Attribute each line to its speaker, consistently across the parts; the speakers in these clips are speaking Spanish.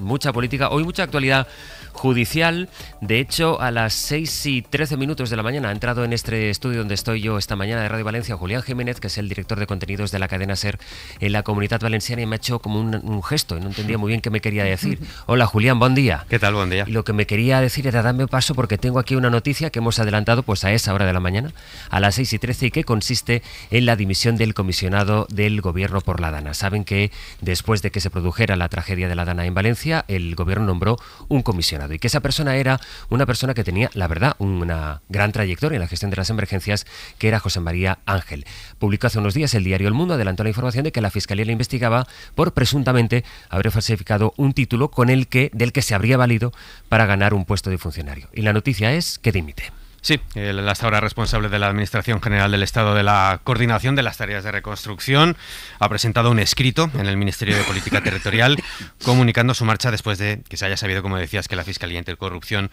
Speaker 1: mucha política, hoy mucha actualidad judicial. De hecho, a las 6:13 de la mañana ha entrado en este estudio donde estoy yo esta mañana de Radio Valencia Julián Jiménez, que es el director de contenidos de la cadena SER en la Comunitat Valenciana, y me ha hecho como un gesto y no entendía muy bien qué me quería decir. Hola Julián, buen día.
Speaker 2: ¿Qué tal? Buen día.
Speaker 1: Y lo que me quería decir era darme paso porque tengo aquí una noticia que hemos adelantado pues a esa hora de la mañana, a las 6:13, y que consiste en la dimisión del comisionado del Gobierno por la Dana. Saben que después de que se produjera la tragedia de la Dana en Valencia, el Gobierno nombró un comisionado y que esa persona era una persona que tenía, la verdad, una gran trayectoria en la gestión de las emergencias, que era José María Ángel. Publicó hace unos días el diario El Mundo, adelantó la información de que la Fiscalía le investigaba por presuntamente haber falsificado un título del que se habría valido para ganar un puesto de funcionario. Y la noticia es que dimite.
Speaker 2: Sí, el hasta ahora responsable de la Administración General del Estado de la Coordinación de las Tareas de Reconstrucción ha presentado un escrito en el Ministerio de Política Territorial comunicando su marcha después de que se haya sabido, como decías, que la Fiscalía Anticorrupción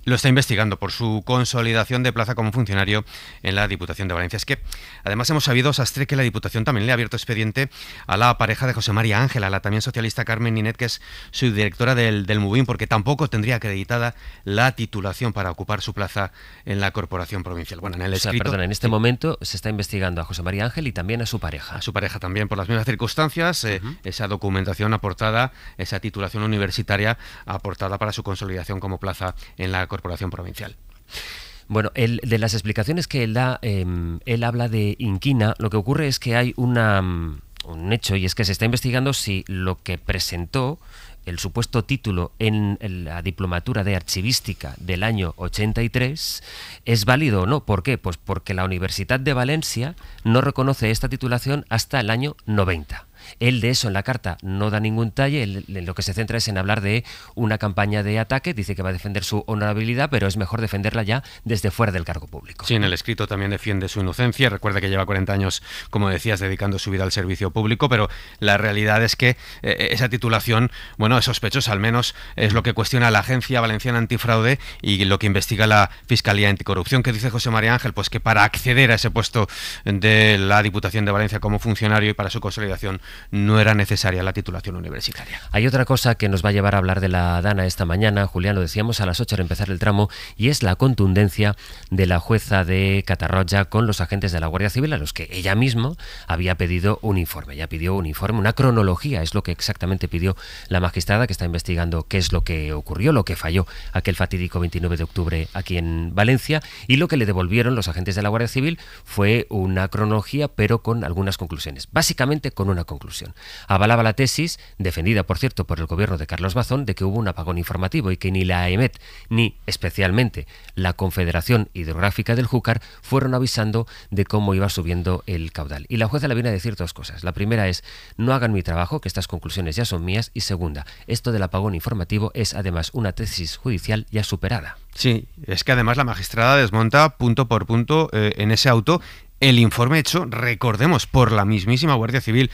Speaker 2: lo está investigando por su consolidación de plaza como funcionario en la Diputación de Valencia. Es que, además, hemos sabido, Sastre, que la Diputación también le ha abierto expediente a la pareja de José María Ángel, a la también socialista Carmen Ninet, que es subdirectora del MUBIN, porque tampoco tendría acreditada la titulación para ocupar su plaza en la Corporación Provincial. Bueno, en el escrito...
Speaker 1: en este momento se está investigando a José María Ángel y también a su pareja.
Speaker 2: A su pareja también, por las mismas circunstancias, esa documentación aportada, esa titulación universitaria aportada para su consolidación como plaza en la Corporación Provincial.
Speaker 1: Bueno, de las explicaciones que él da, él habla de inquina. Lo que ocurre es que hay un hecho, y es que se está investigando si lo que presentó, el supuesto título en la diplomatura de archivística del año 83, es válido o no. ¿Por qué? Pues porque la Universidad de Valencia no reconoce esta titulación hasta el año 90. Él de eso en la carta no da ningún talle, lo que se centra es en hablar de una campaña de ataque, dice que va a defender su honorabilidad, pero es mejor defenderla ya desde fuera del cargo público.
Speaker 2: Sí, en el escrito también defiende su inocencia, recuerda que lleva 40 años, como decías, dedicando su vida al servicio público, pero la realidad es que esa titulación, bueno, es sospechosa, al menos es lo que cuestiona la Agencia Valenciana Antifraude y lo que investiga la Fiscalía Anticorrupción. ¿Qué dice José María Ángel? Pues que para acceder a ese puesto de la Diputación de Valencia como funcionario y para su consolidación no era necesaria la titulación universitaria.
Speaker 1: Hay otra cosa que nos va a llevar a hablar de la Dana esta mañana, Julián, lo decíamos a las 8 al empezar el tramo, y es la contundencia de la jueza de Catarroja con los agentes de la Guardia Civil, a los que ella misma había pedido un informe. Ella pidió un informe, una cronología, es lo que exactamente pidió la magistrada, que está investigando qué es lo que ocurrió, lo que falló aquel fatídico 29 de octubre aquí en Valencia, y lo que le devolvieron los agentes de la Guardia Civil fue una cronología, pero con algunas conclusiones, básicamente con una conclusión. Avalaba la tesis, defendida por cierto por el gobierno de Carlos Bazón, de que hubo un apagón informativo y que ni la AEMET ni especialmente la Confederación Hidrográfica del Júcar fueron avisando de cómo iba subiendo el caudal. Y la jueza le viene a decir dos cosas. La primera es: no hagan mi trabajo, que estas conclusiones ya son mías. Y segunda, esto del apagón informativo es además una tesis judicial ya superada.
Speaker 2: Sí, es que además la magistrada desmonta punto por punto en ese auto el informe hecho, recordemos, por la mismísima Guardia Civil.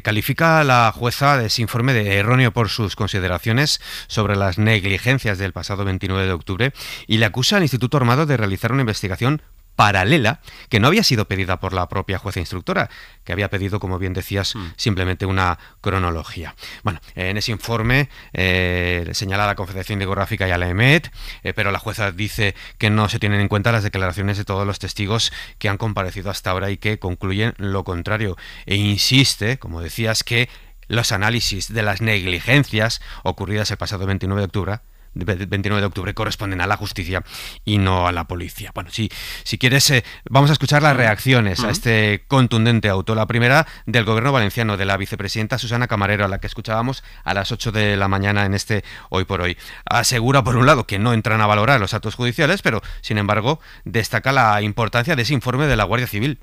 Speaker 2: Califica a la jueza de ese informe de erróneo por sus consideraciones sobre las negligencias del pasado 29 de octubre y le acusa al Instituto Armado de realizar una investigación paralela que no había sido pedida por la propia jueza instructora, que había pedido, como bien decías, simplemente una cronología. Bueno, en ese informe señala a la Confederación Hidrográfica y a la EMET, pero la jueza dice que no se tienen en cuenta las declaraciones de todos los testigos que han comparecido hasta ahora y que concluyen lo contrario. E insiste, como decías, que los análisis de las negligencias ocurridas el pasado 29 de octubre corresponden a la justicia y no a la policía. Bueno, si quieres, vamos a escuchar las reacciones a este contundente auto. La primera del Gobierno valenciano, de la vicepresidenta Susana Camarero, a la que escuchábamos a las 8 de la mañana en este Hoy por Hoy. Asegura, por un lado, que no entran a valorar los actos judiciales, pero, sin embargo, destaca la importancia de ese informe de la Guardia Civil.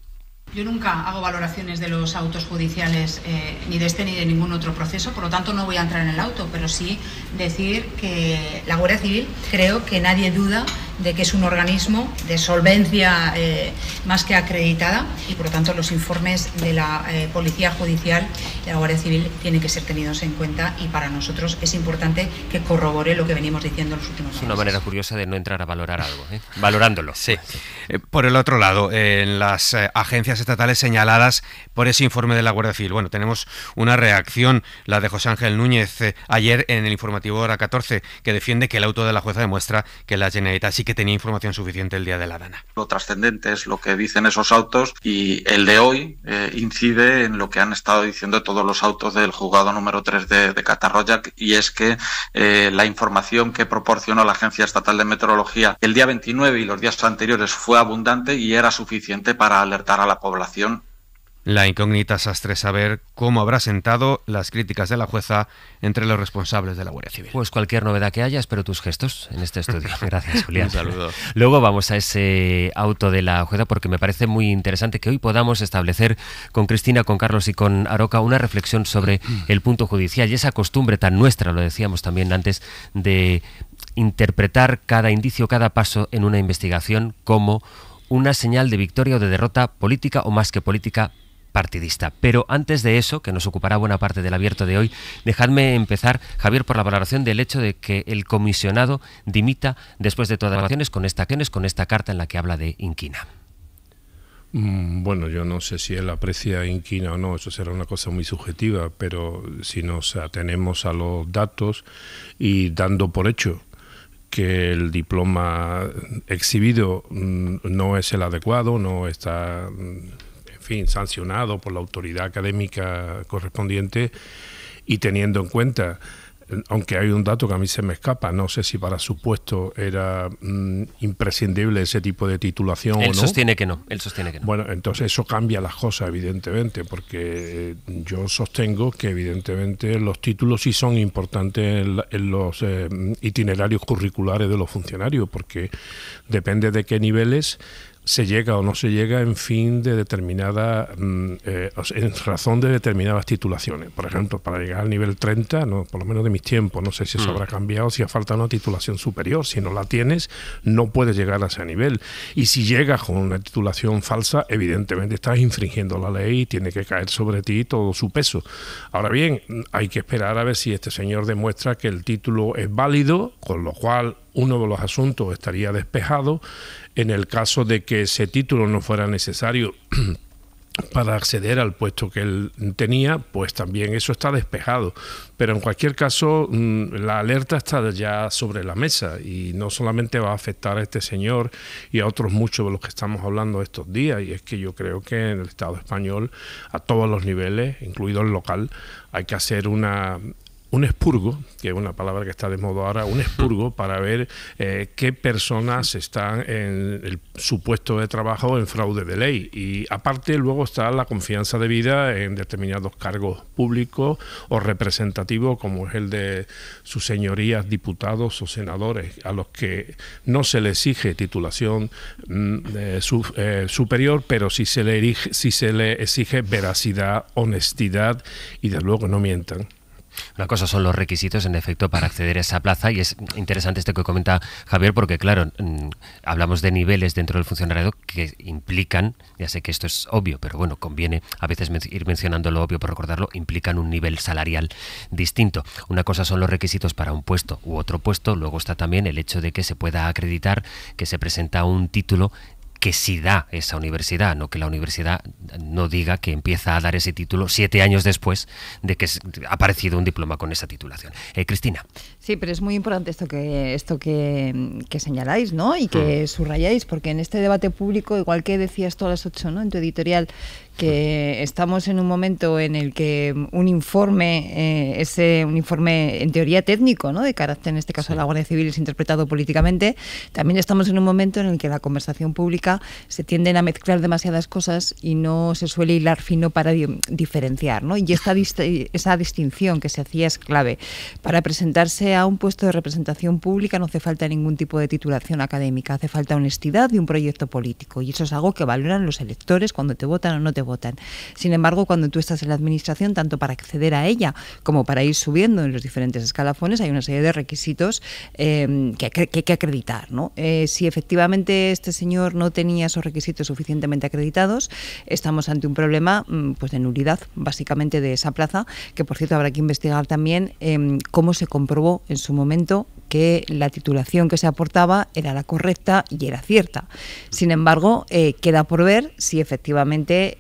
Speaker 3: Yo nunca hago valoraciones de los autos judiciales, ni de este ni de ningún otro proceso, por lo tanto no voy a entrar en el auto, pero sí decir que la Guardia Civil, creo que nadie duda de que es un organismo de solvencia más que acreditada y por lo tanto los informes de la Policía Judicial y la Guardia Civil tienen que ser tenidos en cuenta y para nosotros es importante que corrobore lo que venimos diciendo en los últimos meses.
Speaker 1: Es una manera curiosa de no entrar a valorar algo, valorándolo.
Speaker 2: Sí. Por el otro lado, en las agencias estatales señaladas por ese informe de la Guardia Civil, bueno, tenemos una reacción, la de José Ángel Núñez ayer en el informativo Hora 14, que defiende que el auto de la jueza demuestra que la Generalitat sí que tenía información suficiente el día de la Dana.
Speaker 4: Lo trascendente es lo que dicen esos autos y el de hoy incide en lo que han estado diciendo todos los autos del juzgado número 3 de Catarroja, y es que la información que proporcionó la Agencia Estatal de Meteorología el día 29 y los días anteriores fue abundante y era suficiente para alertar a la población.
Speaker 2: La incógnita sastre saber cómo habrá sentado las críticas de la jueza entre los responsables de la Guardia Civil.
Speaker 1: Pues cualquier novedad que haya, espero tus gestos en este estudio. Gracias, Julián.
Speaker 2: Un saludo.
Speaker 1: Luego vamos a ese auto de la jueza porque me parece muy interesante que hoy podamos establecer con Cristina, con Carlos y con Aroca una reflexión sobre el punto judicial y esa costumbre tan nuestra, lo decíamos también antes, de interpretar cada indicio, cada paso en una investigación como una señal de victoria o de derrota política o más que política partidista. Pero antes de eso, que nos ocupará buena parte del abierto de hoy, dejadme empezar, Javier, por la valoración del hecho de que el comisionado dimita después de todas las acciones con esta carta en la que habla de inquina.
Speaker 5: Bueno, yo no sé si él aprecia inquina o no, eso será una cosa muy subjetiva, pero si nos atenemos a los datos y dando por hecho que el diploma exhibido no es el adecuado, no está sancionado por la autoridad académica correspondiente y teniendo en cuenta, aunque hay un dato que a mí se me escapa, no sé si para su puesto era imprescindible ese tipo de titulación o no.
Speaker 1: Él sostiene que no.
Speaker 5: Bueno, entonces eso cambia las cosas, evidentemente, porque yo sostengo que evidentemente los títulos sí son importantes en los itinerarios curriculares de los funcionarios, porque depende de qué niveles se llega o no se llega en fin de determinada en razón de determinadas titulaciones. Por ejemplo, para llegar al nivel 30, no, por lo menos de mis tiempos, no sé si eso habrá cambiado, si hace falta una titulación superior. Si no la tienes, no puedes llegar a ese nivel. Y si llegas con una titulación falsa, evidentemente estás infringiendo la ley y tiene que caer sobre ti todo su peso. Ahora bien, hay que esperar a ver si este señor demuestra que el título es válido, con lo cual uno de los asuntos estaría despejado. En el caso de que ese título no fuera necesario para acceder al puesto que él tenía, pues también eso está despejado. Pero en cualquier caso, la alerta está ya sobre la mesa y no solamente va a afectar a este señor y a otros muchos de los que estamos hablando estos días, y es que yo creo que en el Estado español, a todos los niveles, incluido el local, hay que hacer un expurgo, que es una palabra que está de moda ahora, un expurgo para ver qué personas están en su puesto de trabajo en fraude de ley. Y aparte luego está la confianza debida en determinados cargos públicos o representativos, como es el de sus señorías diputados o senadores, a los que no se le exige titulación superior, pero sí se le exige veracidad, honestidad y desde luego no mientan.
Speaker 1: Una cosa son los requisitos, en efecto, para acceder a esa plaza, y es interesante esto que comenta Javier, porque claro, hablamos de niveles dentro del funcionariado que implican, ya sé que esto es obvio, pero bueno, conviene a veces ir mencionando lo obvio por recordarlo, implican un nivel salarial distinto. Una cosa son los requisitos para un puesto u otro puesto, luego está también el hecho de que se pueda acreditar que se presenta un título que sí da esa universidad, no que la universidad no diga que empieza a dar ese título 7 años después de que ha aparecido un diploma con esa titulación. Cristina.
Speaker 6: Sí, pero es muy importante esto que señaláis, ¿no? Y que subrayáis, porque en este debate público, igual que decías tú a las 8, ¿no?, en tu editorial, que estamos en un momento en el que un informe en teoría técnico, ¿no?, de carácter, en este caso de la Guardia Civil, es interpretado políticamente. También estamos en un momento en el que la conversación pública se tienden a mezclar demasiadas cosas y no se suele hilar fino para diferenciar, ¿no? Y esa distinción que se hacía es clave. Para presentarse a un puesto de representación pública no hace falta ningún tipo de titulación académica, hace falta honestidad y un proyecto político, y eso es algo que valoran los electores cuando te votan o no te votan. Sin embargo, cuando tú estás en la administración, tanto para acceder a ella como para ir subiendo en los diferentes escalafones, hay una serie de requisitos que hay que acreditar, ¿no? Si efectivamente este señor no tenía esos requisitos suficientemente acreditados, estamos ante un problema pues de nulidad, básicamente, de esa plaza, que por cierto habrá que investigar también cómo se comprobó en su momento que la titulación que se aportaba era la correcta y era cierta. Sin embargo, queda por ver si efectivamente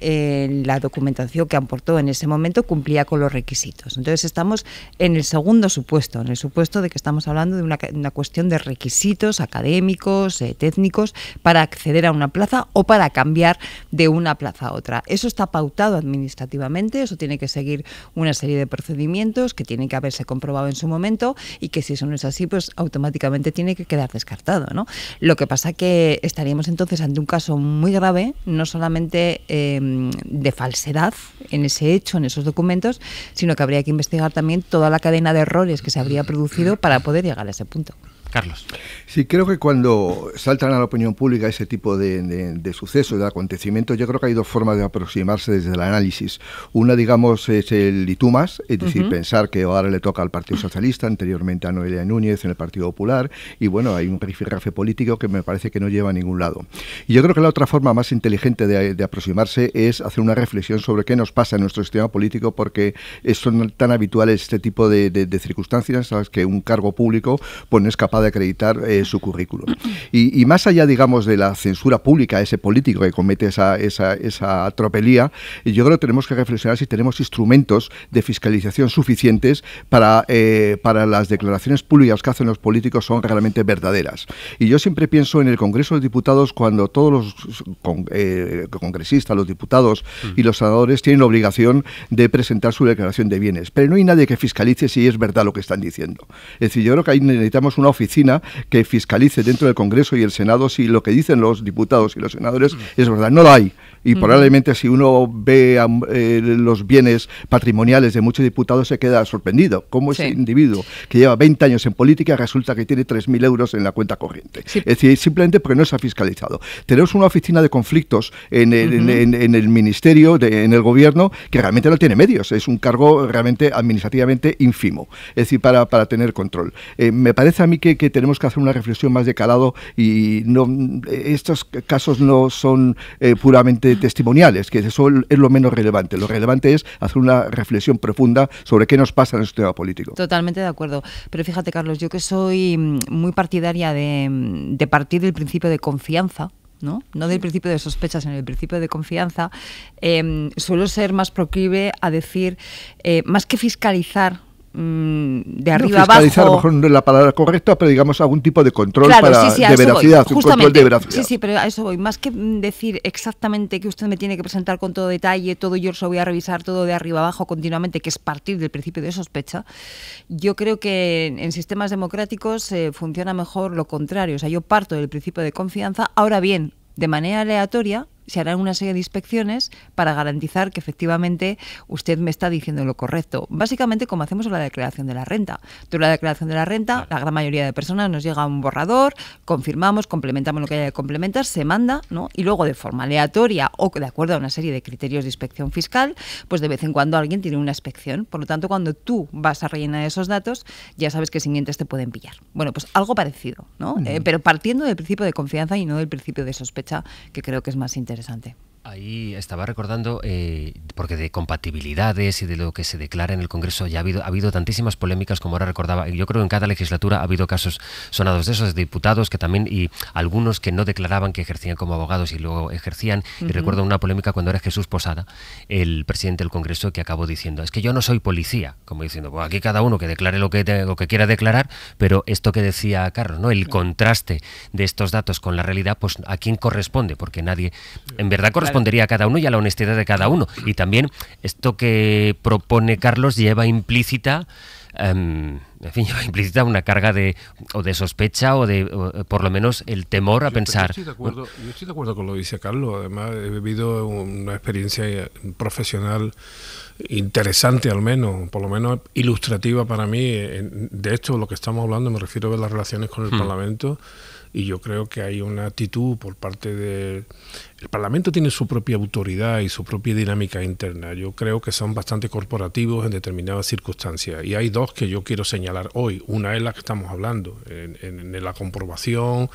Speaker 6: la documentación que aportó en ese momento cumplía con los requisitos. Entonces estamos en el segundo supuesto, en el supuesto de que estamos hablando de una cuestión de requisitos académicos, técnicos, para acceder a una plaza o para cambiar de una plaza a otra. Eso está pautado administrativamente, eso tiene que seguir una serie de procedimientos que tienen que haberse comprobado en su momento y que si eso no es así, pues automáticamente tiene que quedar descartado, ¿no? Lo que pasa que estaríamos entonces ante un caso muy grave, no solamente de falsedad en ese hecho, en esos documentos, sino que habría que investigar también toda la cadena de errores que se habría producido para poder llegar a ese punto.
Speaker 1: Carlos.
Speaker 7: Sí, creo que cuando saltan a la opinión pública ese tipo de sucesos, de acontecimientos, yo creo que hay dos formas de aproximarse desde el análisis. Una, digamos, es el y tú más, es decir, pensar que ahora le toca al Partido Socialista, anteriormente a Noelia Núñez en el Partido Popular, y bueno, hay un rifirrafe político que me parece que no lleva a ningún lado. Y yo creo que la otra forma más inteligente de aproximarse es hacer una reflexión sobre qué nos pasa en nuestro sistema político, porque son tan habituales este tipo de circunstancias, ¿sabes? Que un cargo público pues no es capaz de acreditar su currículum. Y más allá, digamos, de la censura pública a ese político que comete esa tropelía, yo creo que tenemos que reflexionar si tenemos instrumentos de fiscalización suficientes para las declaraciones públicas que hacen los políticos son realmente verdaderas. Y yo siempre pienso en el Congreso de los Diputados, cuando todos los congresistas, los diputados y los senadores tienen la obligación de presentar su declaración de bienes, pero no hay nadie que fiscalice si es verdad lo que están diciendo. Es decir, yo creo que ahí necesitamos una oficina que fiscalice dentro del Congreso y el Senado si lo que dicen los diputados y los senadores es verdad. No lo hay. Y probablemente si uno ve los bienes patrimoniales de muchos diputados se queda sorprendido. ¿Cómo ese individuo que lleva 20 años en política resulta que tiene 3.000 euros en la cuenta corriente? Sí. Es decir, simplemente porque no se ha fiscalizado. Tenemos una oficina de conflictos en el ministerio, en el gobierno, que realmente no tiene medios. Es un cargo realmente administrativamente ínfimo. Es decir, para tener control. Me parece a mí que tenemos que hacer una reflexión más de calado y no, estos casos no son puramente testimoniales, que eso es lo menos relevante. Lo relevante es hacer una reflexión profunda sobre qué nos pasa en el sistema político.
Speaker 6: Totalmente de acuerdo. Pero fíjate, Carlos, yo que soy muy partidaria de partir del principio de confianza, ¿no? No del principio de sospechas, sino del principio de confianza, suelo ser más proclive a decir, más que fiscalizar de arriba abajo.
Speaker 7: Fiscalizar a lo mejor no es la palabra correcta, pero digamos algún tipo de control de veracidad, un control de veracidad.
Speaker 6: Sí, pero a eso voy. Más que decir exactamente que usted me tiene que presentar con todo detalle, todo yo lo voy a revisar todo de arriba abajo continuamente, que es partir del principio de sospecha, yo creo que en sistemas democráticos funciona mejor lo contrario. O sea, yo parto del principio de confianza. Ahora bien, de manera aleatoria, se harán una serie de inspecciones para garantizar que efectivamente usted me está diciendo lo correcto. Básicamente como hacemos en la declaración de la renta. Tú la declaración de la renta, la gran mayoría de personas nos llega un borrador, confirmamos, complementamos lo que haya que complementar, se manda, ¿no? Y luego de forma aleatoria o de acuerdo a una serie de criterios de inspección fiscal, pues de vez en cuando alguien tiene una inspección. Por lo tanto, cuando tú vas a rellenar esos datos, ya sabes que siguientes te pueden pillar. Bueno, pues algo parecido, ¿no? Pero partiendo del principio de confianza y no del principio de sospecha, que creo que es más interesante.
Speaker 1: Ahí estaba recordando, porque de compatibilidades y de lo que se declara en el Congreso ya ha habido tantísimas polémicas, como ahora recordaba. Yo creo que en cada legislatura ha habido casos sonados de esos diputados que también, y algunos que no declaraban que ejercían como abogados y luego ejercían. Y recuerdo una polémica cuando era Jesús Posada, el presidente del Congreso, que acabó diciendo, es que yo no soy policía, como diciendo, pues aquí cada uno que declare lo que quiera declarar, pero esto que decía Carlos, ¿no? El contraste de estos datos con la realidad, pues ¿a quién corresponde? Porque nadie, en verdad, correspondería a cada uno y a la honestidad de cada uno. Y también esto que propone Carlos lleva implícita en fin, lleva implícita una carga de sospecha o por lo menos el temor a pensar.
Speaker 5: Yo estoy de acuerdo con lo que dice Carlos. Además, he vivido una experiencia profesional interesante, al menos, por lo menos ilustrativa para mí. De esto, lo que estamos hablando, me refiero a las relaciones con el Parlamento. Y yo creo que hay una actitud por parte de... El Parlamento tiene su propia autoridad y su propia dinámica interna. Yo creo que son bastante corporativos en determinadas circunstancias. Y hay dos que yo quiero señalar hoy. Una es la que estamos hablando, en la comprobación,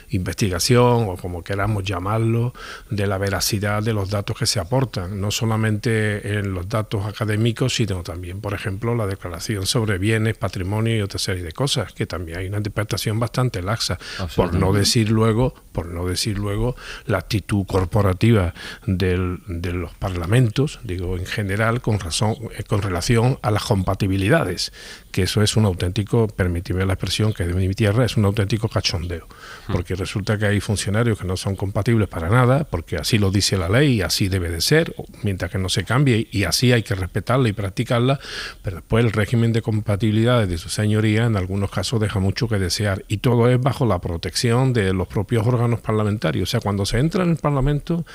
Speaker 5: investigación, o como queramos llamarlo, de la veracidad de los datos que se aportan. No solamente en los datos académicos, sino también, por ejemplo, la declaración sobre bienes, patrimonio y otra serie de cosas, que también hay una interpretación bastante laxa. Por no decir luego la actitud corporativa de los parlamentos, digo en general, con relación a las compatibilidades, que eso es un auténtico, permíteme la expresión que es de mi tierra, es un auténtico cachondeo, porque resulta que hay funcionarios que no son compatibles para nada, porque así lo dice la ley y así debe de ser, mientras que no se cambie, y así hay que respetarla y practicarla, pero después el régimen de compatibilidades de su señoría en algunos casos deja mucho que desear, y todo es bajo la protección de los propios órganos parlamentarios. O sea, cuando se entra en el Parlamento,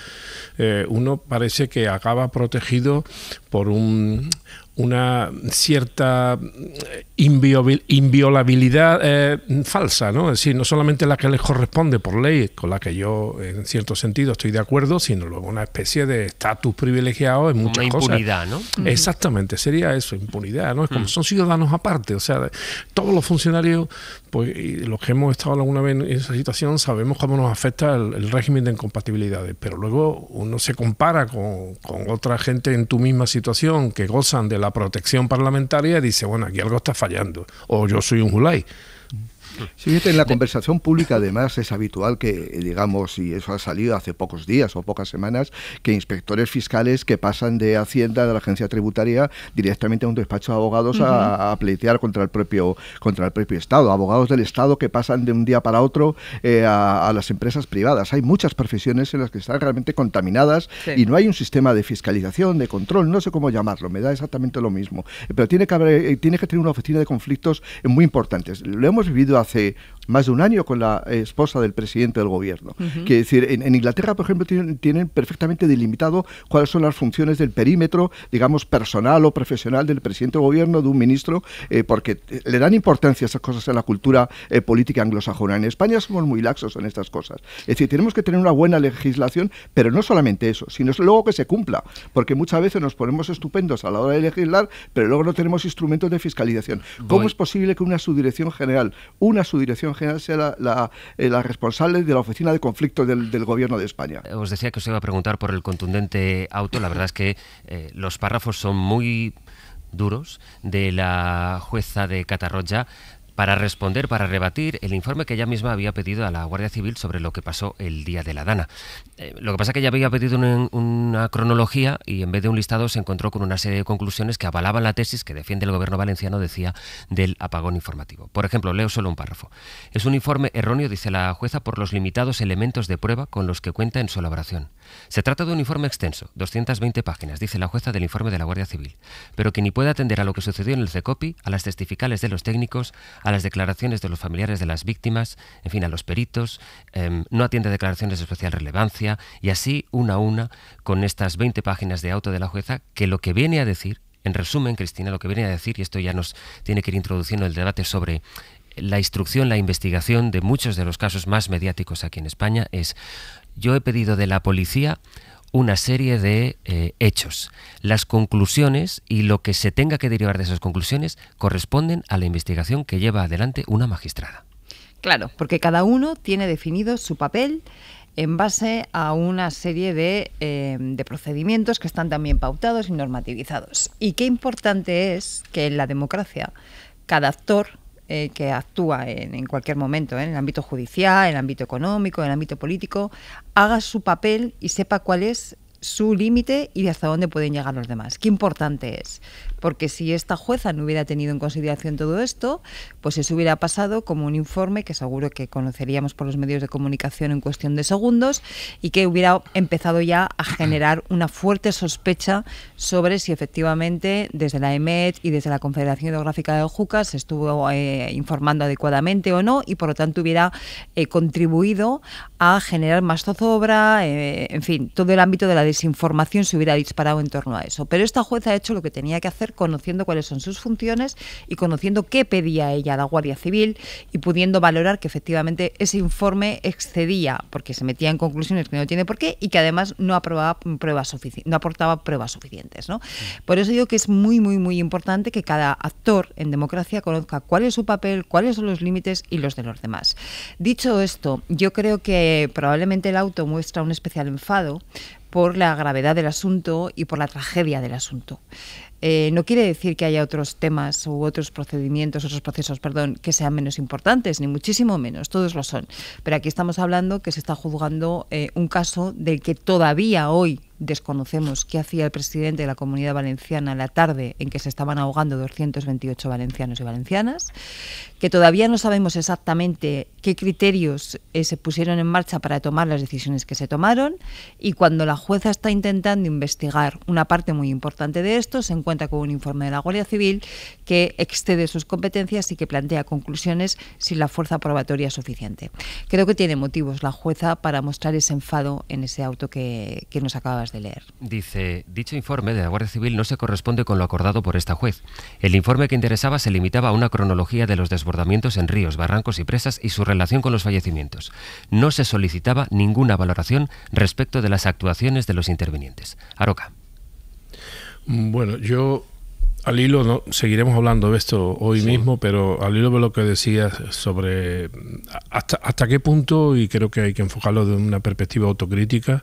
Speaker 5: uno parece que acaba protegido por una cierta inviolabilidad falsa, ¿no? Es decir, no solamente la que les corresponde por ley, con la que yo en cierto sentido estoy de acuerdo, sino luego una especie de estatus privilegiado en muchas cosas.
Speaker 1: Una impunidad, ¿no?
Speaker 5: Exactamente, sería eso, impunidad, ¿no? Es como son ciudadanos aparte, o sea, todos los funcionarios, pues, y los que hemos estado alguna vez en esa situación, sabemos cómo nos afecta el régimen de incompatibilidades, pero luego uno se compara con otra gente en tu misma situación que gozan de la protección parlamentaria y dice, bueno, aquí algo está fallando, o yo soy un Julay.
Speaker 7: Sí, en la conversación pública además es habitual que, digamos, y eso ha salido hace pocos días o pocas semanas, que inspectores fiscales que pasan de Hacienda, de la agencia tributaria, directamente a un despacho de abogados a pleitear contra el propio Estado, abogados del Estado que pasan de un día para otro a las empresas privadas. Hay muchas profesiones en las que están realmente contaminadas y no hay un sistema de fiscalización, de control, no sé cómo llamarlo, me da exactamente lo mismo, pero tiene que tener una oficina de conflictos muy importantes. Lo hemos vivido hace más de un año con la esposa del presidente del gobierno. Que decir, en Inglaterra, por ejemplo, tienen perfectamente delimitado cuáles son las funciones del perímetro, digamos, personal o profesional del presidente del gobierno, de un ministro, porque le dan importancia a esas cosas en la cultura política anglosajona. En España somos muy laxos en estas cosas. Es decir, tenemos que tener una buena legislación, pero no solamente eso, sino luego que se cumpla, porque muchas veces nos ponemos estupendos a la hora de legislar, pero luego no tenemos instrumentos de fiscalización. ¿Cómo es posible que una subdirección general sea la responsable de la oficina de conflictos del gobierno de España?
Speaker 1: Os decía que os iba a preguntar por el contundente auto. La verdad es que los párrafos son muy duros de la jueza de Catarroja para responder, para rebatir el informe que ella misma había pedido a la Guardia Civil sobre lo que pasó el día de la Dana. Lo que pasa es que ella había pedido una cronología y en vez de un listado se encontró con una serie de conclusiones que avalaban la tesis que defiende el gobierno valenciano, decía, del apagón informativo. Por ejemplo, leo solo un párrafo. Es un informe erróneo, dice la jueza, por los limitados elementos de prueba con los que cuenta en su elaboración. Se trata de un informe extenso, 220 páginas, dice la jueza del informe de la Guardia Civil, pero que ni puede atender a lo que sucedió en el CECOPI, a las testificales de los técnicos, a las declaraciones de los familiares de las víctimas, en fin, a los peritos, no atiende a declaraciones de especial relevancia, y así una a una con estas 20 páginas de auto de la jueza, que lo que viene a decir, en resumen, Cristina, lo que viene a decir, y esto ya nos tiene que ir introduciendo el debate sobre la instrucción, la investigación de muchos de los casos más mediáticos aquí en España, es: yo he pedido de la policía una serie de hechos. Las conclusiones y lo que se tenga que derivar de esas conclusiones corresponden a la investigación que lleva adelante una magistrada.
Speaker 6: Claro, porque cada uno tiene definido su papel en base a una serie de procedimientos que están también pautados y normativizados. Y qué importante es que en la democracia cada actor que actúa en cualquier momento, en el ámbito judicial, en el ámbito económico, en el ámbito político, haga su papel y sepa cuál es su límite y de hasta dónde pueden llegar los demás. Qué importante es, porque si esta jueza no hubiera tenido en consideración todo esto, pues eso hubiera pasado como un informe que seguro que conoceríamos por los medios de comunicación en cuestión de segundos y que hubiera empezado ya a generar una fuerte sospecha sobre si efectivamente desde la EMET y desde la Confederación Hidrográfica de Jucas se estuvo informando adecuadamente o no, y por lo tanto hubiera contribuido a generar más zozobra, en fin, todo el ámbito de la desinformación se hubiera disparado en torno a eso. Pero esta jueza ha hecho lo que tenía que hacer, conociendo cuáles son sus funciones y conociendo qué pedía ella a la Guardia Civil y pudiendo valorar que efectivamente ese informe excedía, porque se metía en conclusiones que no tiene por qué y que además no aportaba pruebas suficientes, ¿no? Por eso digo que es muy, muy, muy importante que cada actor en democracia conozca cuál es su papel, cuáles son los límites y los de los demás. Dicho esto, yo creo que probablemente el auto muestra un especial enfado por la gravedad del asunto y por la tragedia del asunto. No quiere decir que haya otros temas u otros procesos, que sean menos importantes, ni muchísimo menos, todos lo son. Pero aquí estamos hablando que se está juzgando un caso del que todavía hoy desconocemos qué hacía el presidente de la Comunidad Valenciana la tarde en que se estaban ahogando 228 valencianos y valencianas, que todavía no sabemos exactamente qué criterios se pusieron en marcha para tomar las decisiones que se tomaron, y cuando la jueza está intentando investigar una parte muy importante de esto, se encuentra con un informe de la Guardia Civil que excede sus competencias y que plantea conclusiones sin la fuerza probatoria suficiente. Creo que tiene motivos la jueza para mostrar ese enfado en ese auto que nos acabas de leer.
Speaker 1: Dice, dicho informe de la Guardia Civil no se corresponde con lo acordado por esta juez. El informe que interesaba se limitaba a una cronología de los desbordamientos en ríos, barrancos y presas y su relación con los fallecimientos. No se solicitaba ninguna valoración respecto de las actuaciones de los intervinientes. Aroca.
Speaker 5: Bueno, yo al hilo, seguiremos hablando de esto hoy mismo, pero al hilo de lo que decías sobre hasta qué punto, y creo que hay que enfocarlo de una perspectiva autocrítica,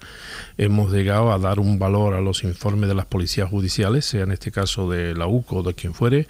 Speaker 5: hemos llegado a dar un valor a los informes de las policías judiciales, sea en este caso de la UCO o de quien fuere,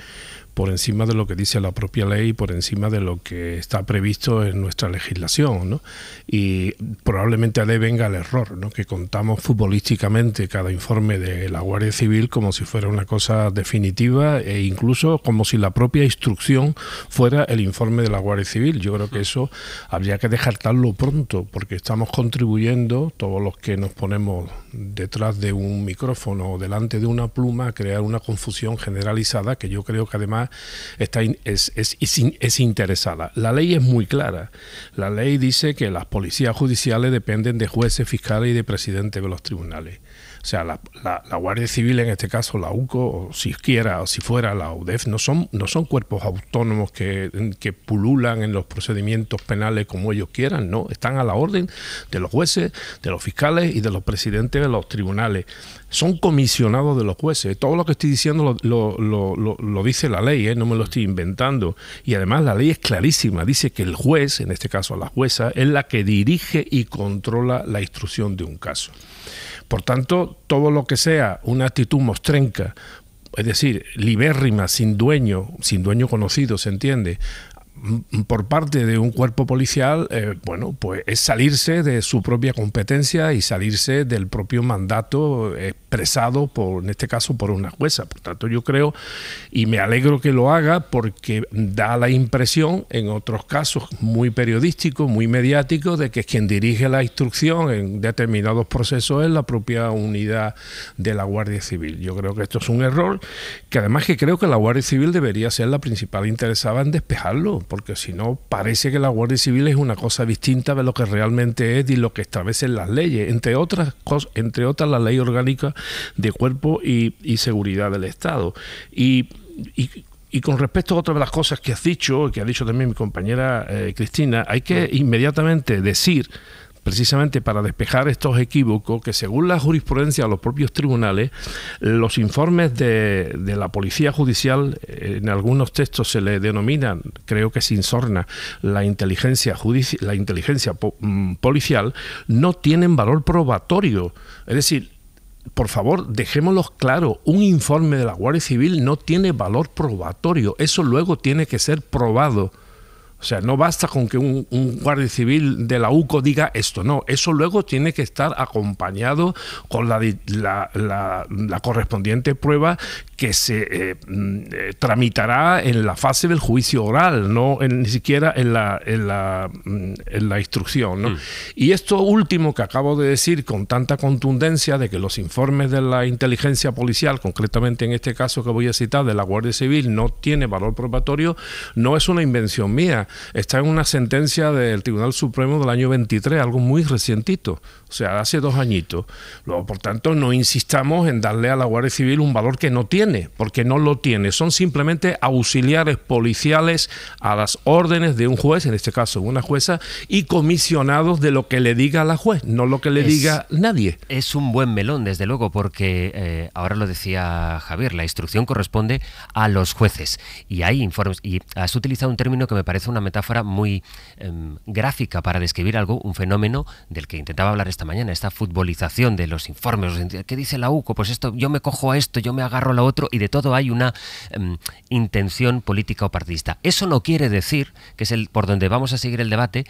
Speaker 5: por encima de lo que dice la propia ley, por encima de lo que está previsto en nuestra legislación, ¿no? Y probablemente de venga el error, ¿no? Que contamos futbolísticamente cada informe de la Guardia Civil como si fuera una cosa definitiva e incluso como si la propia instrucción fuera el informe de la Guardia Civil. Yo creo que eso habría que descartarlo pronto, porque estamos contribuyendo, todos los que nos ponemos detrás de un micrófono o delante de una pluma, a crear una confusión generalizada que yo creo que además es interesada. La ley es muy clara. La ley dice que las policías judiciales dependen de jueces, fiscales y de presidentes de los tribunales. O sea, la Guardia Civil, en este caso la UCO, o si fuera la UDEF, no son cuerpos autónomos que pululan en los procedimientos penales como ellos quieran, no, están a la orden de los jueces, de los fiscales y de los presidentes de los tribunales. Son comisionados de los jueces. Todo lo que estoy diciendo lo dice la ley, no me lo estoy inventando. Y además la ley es clarísima, dice que el juez, en este caso la jueza, es la que dirige y controla la instrucción de un caso. Por tanto, todo lo que sea una actitud mostrenca, es decir, libérrima, sin dueño conocido, ¿se entiende?, por parte de un cuerpo policial, pues es salirse de su propia competencia y salirse del propio mandato expresado, en este caso, por una jueza. Por tanto, yo creo, y me alegro que lo haga, porque da la impresión, en otros casos muy periodísticos, muy mediáticos, de que quien dirige la instrucción en determinados procesos es la propia unidad de la Guardia Civil. Yo creo que esto es un error, que además que creo que la Guardia Civil debería ser la principal interesada en despejarlo, porque si no parece que la Guardia Civil es una cosa distinta de lo que realmente es y lo que establecen las leyes, entre otras la Ley Orgánica de Cuerpo y Seguridad del Estado. Y con respecto a otra de las cosas que has dicho, que ha dicho también mi compañera Cristina, hay que inmediatamente decir, precisamente para despejar estos equívocos, que según la jurisprudencia de los propios tribunales, los informes de la Policía Judicial, en algunos textos se le denominan, creo que sin sorna, la inteligencia policial, no tienen valor probatorio. Es decir, por favor, dejémoslo claro, un informe de la Guardia Civil no tiene valor probatorio, eso luego tiene que ser probado O sea, no basta con que un guardia civil de la UCO diga esto, no, eso luego tiene que estar acompañado con la correspondiente prueba que se tramitará en la fase del juicio oral, no ni siquiera en la instrucción, ¿no? Y esto último que acabo de decir con tanta contundencia de que los informes de la inteligencia policial, concretamente en este caso que voy a citar de la Guardia Civil, no tiene valor probatorio, no es una invención mía. Está en una sentencia del Tribunal Supremo del año 23, algo muy recientito, o sea, hace 2 añitos. Luego, por tanto, no insistamos en darle a la Guardia Civil un valor que no tiene, porque no lo tiene. Son simplemente auxiliares policiales a las órdenes de un juez, en este caso una jueza, y comisionados de lo que le diga la juez, no lo que le diga nadie.
Speaker 1: Es un buen melón, desde luego, porque ahora lo decía Javier, la instrucción corresponde a los jueces y hay informes, y has utilizado un término que me parece una metáfora muy gráfica para describir algo, un fenómeno del que intentaba hablar esta mañana, esta futbolización de los informes. ¿Qué dice la UCO? Pues esto, yo me cojo a esto, yo me agarro a lo otro, y de todo hay una intención política o partidista. Eso no quiere decir, que es por donde vamos a seguir el debate,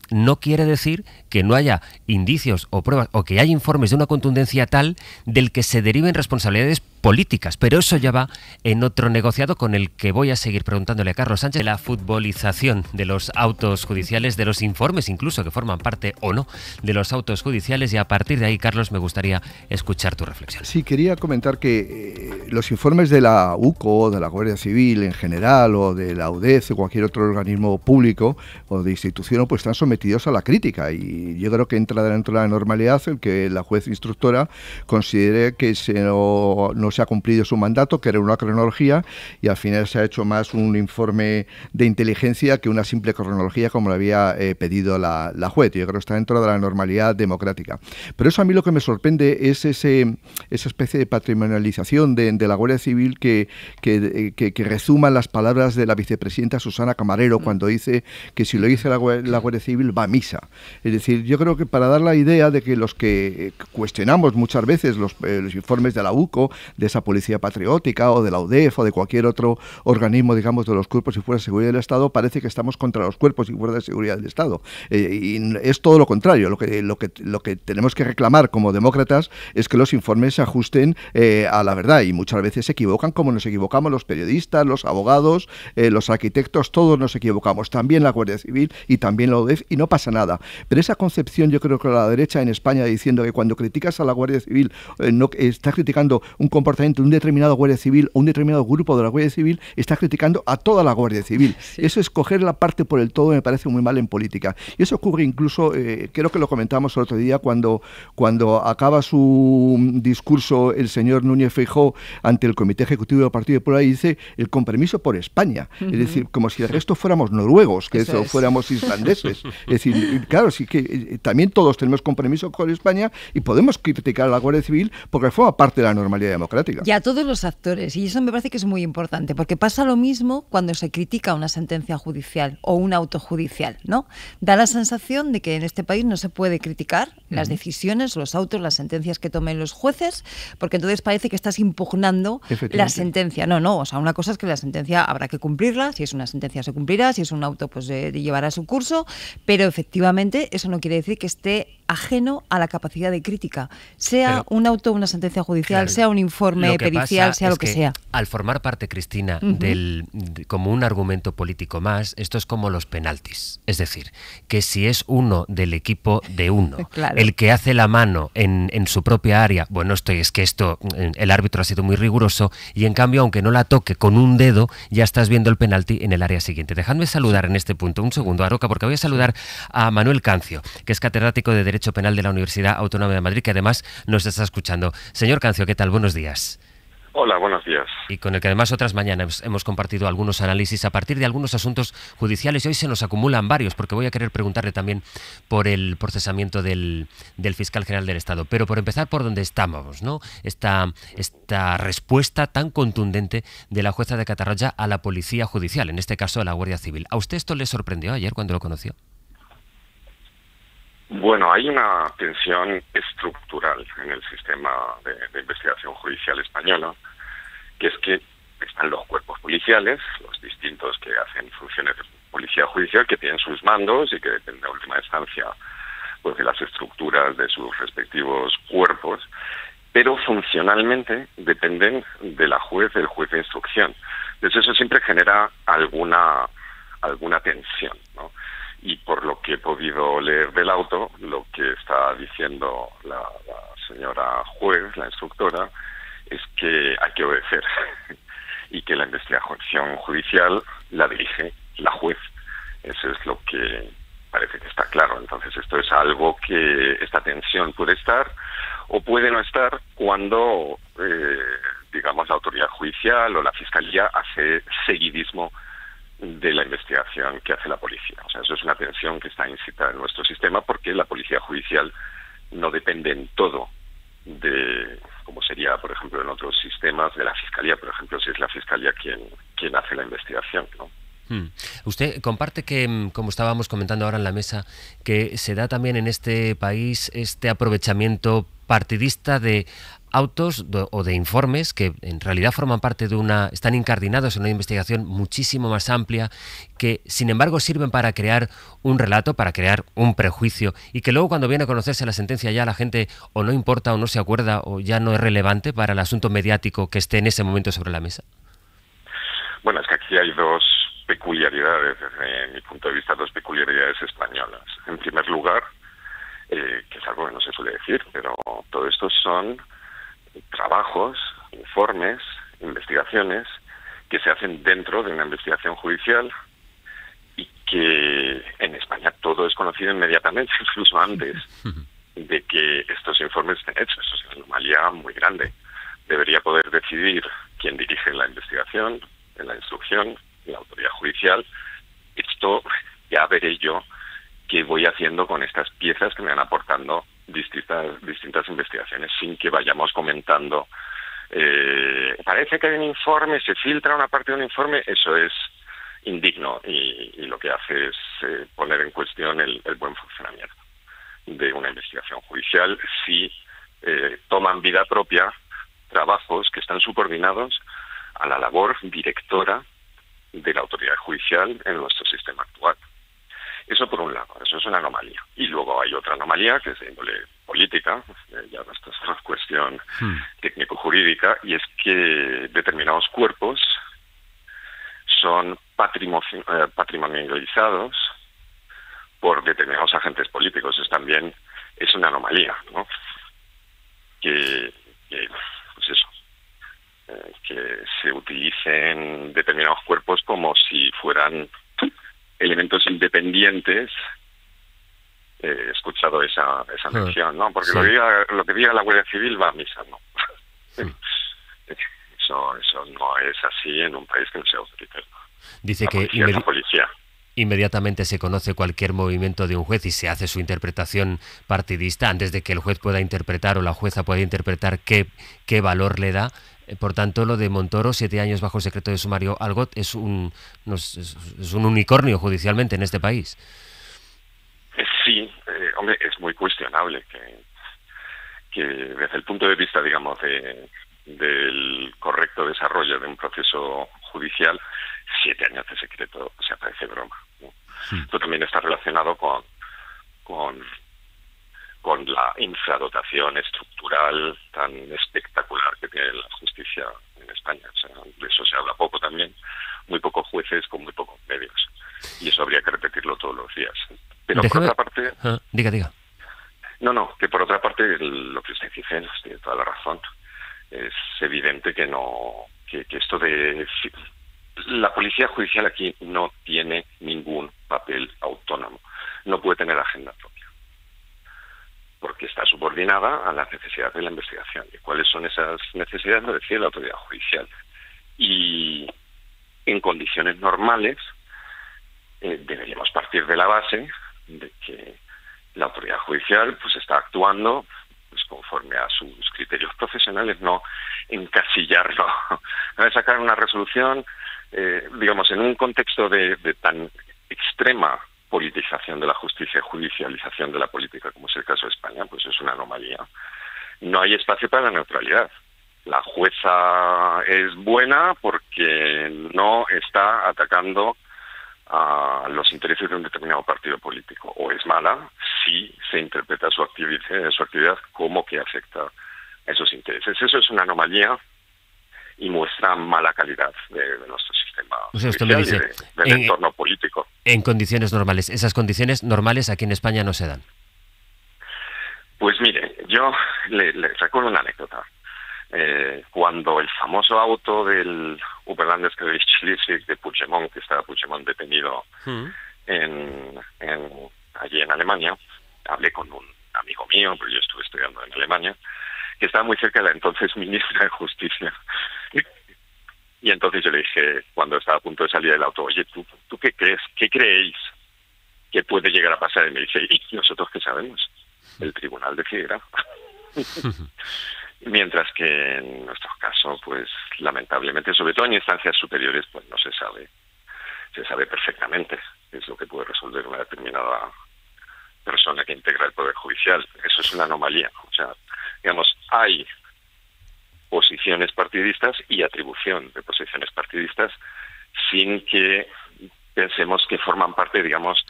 Speaker 1: no quiere decir que no haya indicios o pruebas, o que haya informes de una contundencia tal del que se deriven responsabilidades políticas, pero eso ya va en otro negociado con el que voy a seguir preguntándole a Carlos Sánchez, la futbolización de los autos judiciales, de los informes incluso que forman parte o no de los autos judiciales, y a partir de ahí, Carlos, me gustaría escuchar tu reflexión.
Speaker 7: Sí, quería comentar que los informes de la UCO, de la Guardia Civil en general, o de la UDEF o cualquier otro organismo público o de institución, pues están sometidos a la crítica, y yo creo que entra dentro de la normalidad el que la juez instructora considere que no se ha cumplido su mandato, que era una cronología, y al final se ha hecho más un informe de inteligencia que una simple cronología como le había pedido la juez. Yo creo que está dentro de la normalidad democrática. Pero eso a mí lo que me sorprende es esa especie de patrimonialización de la Guardia Civil que rezuma las palabras de la vicepresidenta Susana Camarero cuando dice que si lo dice la Guardia Civil va a misa. Es decir, yo creo que para dar la idea de que los que cuestionamos muchas veces los informes de la UCO, de esa policía patriótica o de la UDEF o de cualquier otro organismo, digamos, de los cuerpos y fuerzas de seguridad del Estado, parece que estamos contra los cuerpos y fuerzas de seguridad del Estado. Y es todo lo contrario. Lo que tenemos que reclamar como demócratas es que los informes se ajusten a la verdad, y muchas veces se equivocan como nos equivocamos los periodistas, los abogados, los arquitectos, todos nos equivocamos, también la Guardia Civil y también la UDEF, y no pasa nada. Pero esa concepción, yo creo que la derecha en España, diciendo que cuando criticas a la Guardia Civil no estás criticando un comportamiento de un determinado Guardia Civil o un determinado grupo de la Guardia Civil, está criticando a toda la Guardia Civil. Sí. Eso es coger la parte por el todo, me parece muy mal en política. Y eso ocurre incluso, creo que lo comentamos el otro día, cuando acaba su discurso el señor Núñez Feijóo ante el Comité Ejecutivo del Partido Popular y dice el compromiso por España. Es decir, como si el resto fuéramos noruegos, que eso fuéramos islandeses. Es decir, claro, sí que también todos tenemos compromiso con España y podemos criticar a la Guardia Civil porque forma parte de la normalidad democrática.
Speaker 6: Y a todos los actores, y eso me parece que es muy importante, porque pasa lo mismo cuando se critica una sentencia judicial o un auto judicial, ¿no? Da la sensación de que en este país no se puede criticar las decisiones, los autos, las sentencias que tomen los jueces, porque entonces parece que estás impugnando la sentencia. No, o sea, una cosa es que la sentencia habrá que cumplirla, si es una sentencia se cumplirá, si es un auto pues llevará su curso, pero efectivamente eso no quiere decir que esté ajeno a la capacidad de crítica, sea un auto, una sentencia judicial, sea un informe pericial, sea lo que sea.
Speaker 1: Al formar parte, Cristina, como un argumento político más, esto es como los penaltis. Es decir, que si es uno del equipo de uno, el que hace la mano en su propia área, bueno, es que el árbitro ha sido muy riguroso, y en cambio, aunque no la toque con un dedo, ya estás viendo el penalti en el área siguiente. Dejadme saludar en este punto, un segundo, Aroca, porque voy a saludar a Manuel Cancio, que es catedrático de Derecho Penal de la Universidad Autónoma de Madrid, que además nos está escuchando. Señor Cancio, ¿qué tal? Buenos días.
Speaker 8: Hola, buenos días.
Speaker 1: Y con el que además otras mañanas hemos compartido algunos análisis a partir de algunos asuntos judiciales, y hoy se nos acumulan varios, porque voy a querer preguntarle también por el procesamiento del fiscal general del Estado. Pero por empezar por donde estábamos, ¿no? Esta respuesta tan contundente de la jueza de Catarroja a la policía judicial, en este caso a la Guardia Civil. ¿A usted esto le sorprendió ayer cuando lo conoció?
Speaker 8: Bueno, hay una tensión estructural en el sistema de investigación judicial española, que es que están los cuerpos policiales, los distintos que hacen funciones policía judicial, que tienen sus mandos y que depende en última instancia pues de las estructuras de sus respectivos cuerpos, pero funcionalmente dependen de la juez, del juez de instrucción. Entonces eso siempre genera alguna tensión, ¿no? Y por lo que he podido leer del auto, lo que está diciendo la señora juez, la instructora, es que hay que obedecer y que la investigación judicial la dirige la juez. Eso es lo que parece que está claro. Entonces esto es algo que esta tensión puede estar o puede no estar cuando, digamos, la autoridad judicial o la fiscalía hace seguidismo de la investigación que hace la policía. O sea, eso es una tensión que está incita en nuestro sistema porque la policía judicial no depende en todo de, como sería, por ejemplo, en otros sistemas, de la fiscalía, por ejemplo, si es la fiscalía quien hace la investigación, ¿no?
Speaker 1: Usted comparte que, como estábamos comentando ahora en la mesa, que se da también en este país este aprovechamiento partidista de autos o de informes que en realidad forman parte de están incardinados en una investigación muchísimo más amplia, que sin embargo sirven para crear un relato, para crear un prejuicio, y que luego cuando viene a conocerse la sentencia ya la gente o no importa o no se acuerda o ya no es relevante para el asunto mediático que esté en ese momento sobre la mesa?
Speaker 8: Bueno, es que aquí hay dos peculiaridades, desde mi punto de vista, dos peculiaridades españolas. En primer lugar, que es algo que no se suele decir, pero todo esto son trabajos, informes, investigaciones que se hacen dentro de una investigación judicial y que en España todo es conocido inmediatamente, incluso antes de que estos informes estén hechos. Eso es una anomalía muy grande. Debería poder decidir quién dirige la investigación, en la instrucción, la autoridad judicial. Esto ya veré yo qué voy haciendo con estas piezas que me van aportando distintas investigaciones, sin que vayamos comentando parece que hay un informe, se filtra una parte de un informe. Eso es indigno y lo que hace es poner en cuestión el buen funcionamiento de una investigación judicial si toman vida propia trabajos que están subordinados a la labor directora de la autoridad judicial en nuestro sistema actual. Eso por un lado, eso es una anomalía. Y luego hay otra anomalía que es de índole política, ya no es una cuestión técnico-jurídica, y es que determinados cuerpos son patrimonializados por determinados agentes políticos. Eso también es una anomalía, ¿no? Que se utilicen determinados cuerpos como si fueran elementos independientes. He escuchado esa mención, ¿no? Porque sí. lo que diga la Guardia Civil va a misa, ¿no? Eso no es así en un país que no sea autoritario.
Speaker 1: Dice que inmediatamente se conoce cualquier movimiento de un juez y se hace su interpretación partidista antes de que el juez pueda interpretar o la jueza pueda interpretar qué valor le da. Por tanto, lo de Montoro, 7 años bajo secreto de sumario Algot, es un unicornio judicialmente en este país.
Speaker 8: Sí, hombre, es muy cuestionable que desde el punto de vista, digamos, del correcto desarrollo de un proceso judicial, 7 años de secreto, o sea, parece broma, ¿no? Esto también está relacionado con la infradotación estructural tan espectacular que tiene la justicia en España. O sea, de eso se habla poco también. Muy pocos jueces con muy pocos medios. Y eso habría que repetirlo todos los días. Pero por otra parte...
Speaker 1: Diga.
Speaker 8: No, que por otra parte lo que usted dice tiene toda la razón. Es evidente que esto de... La policía judicial aquí no tiene ningún papel autónomo. No puede tener agenda propia, porque está subordinada a las necesidades de la investigación. ¿Y cuáles son esas necesidades? Lo decía la autoridad judicial. Y en condiciones normales deberíamos partir de la base de que la autoridad judicial pues está actuando pues conforme a sus criterios profesionales, no encasillarlo, no sacar una resolución, digamos, en un contexto de tan extrema politización de la justicia, judicialización de la política, como es el caso de España, pues es una anomalía. No hay espacio para la neutralidad. La jueza es buena porque no está atacando a los intereses de un determinado partido político, o es mala si se interpreta su actividad como que afecta a esos intereses. Eso es una anomalía y muestra mala calidad de nuestro sistema
Speaker 1: usted me dice,
Speaker 8: del entorno político.
Speaker 1: En condiciones normales. ¿Esas condiciones normales aquí en España no se dan?
Speaker 8: Pues mire, yo le recuerdo una anécdota. Cuando el famoso auto del Oberlandesgericht Schleswig de Puigdemont, que estaba Puigdemont detenido allí en Alemania, hablé con un amigo mío, porque yo estuve estudiando en Alemania, que estaba muy cerca de la entonces ministra de Justicia. Y entonces yo le dije, cuando estaba a punto de salir del auto, oye, ¿tú qué crees? ¿Qué creéis que puede llegar a pasar? Y me dice, ¿y nosotros qué sabemos? El tribunal decidirá. Mientras que en nuestro caso, pues lamentablemente, sobre todo en instancias superiores, pues no se sabe. Se sabe perfectamente qué es lo que puede resolver una determinada persona que integra el Poder Judicial. Eso es una anomalía. O sea, digamos, hay posiciones partidistas y atribución de posiciones partidistas sin que pensemos que forman parte, digamos,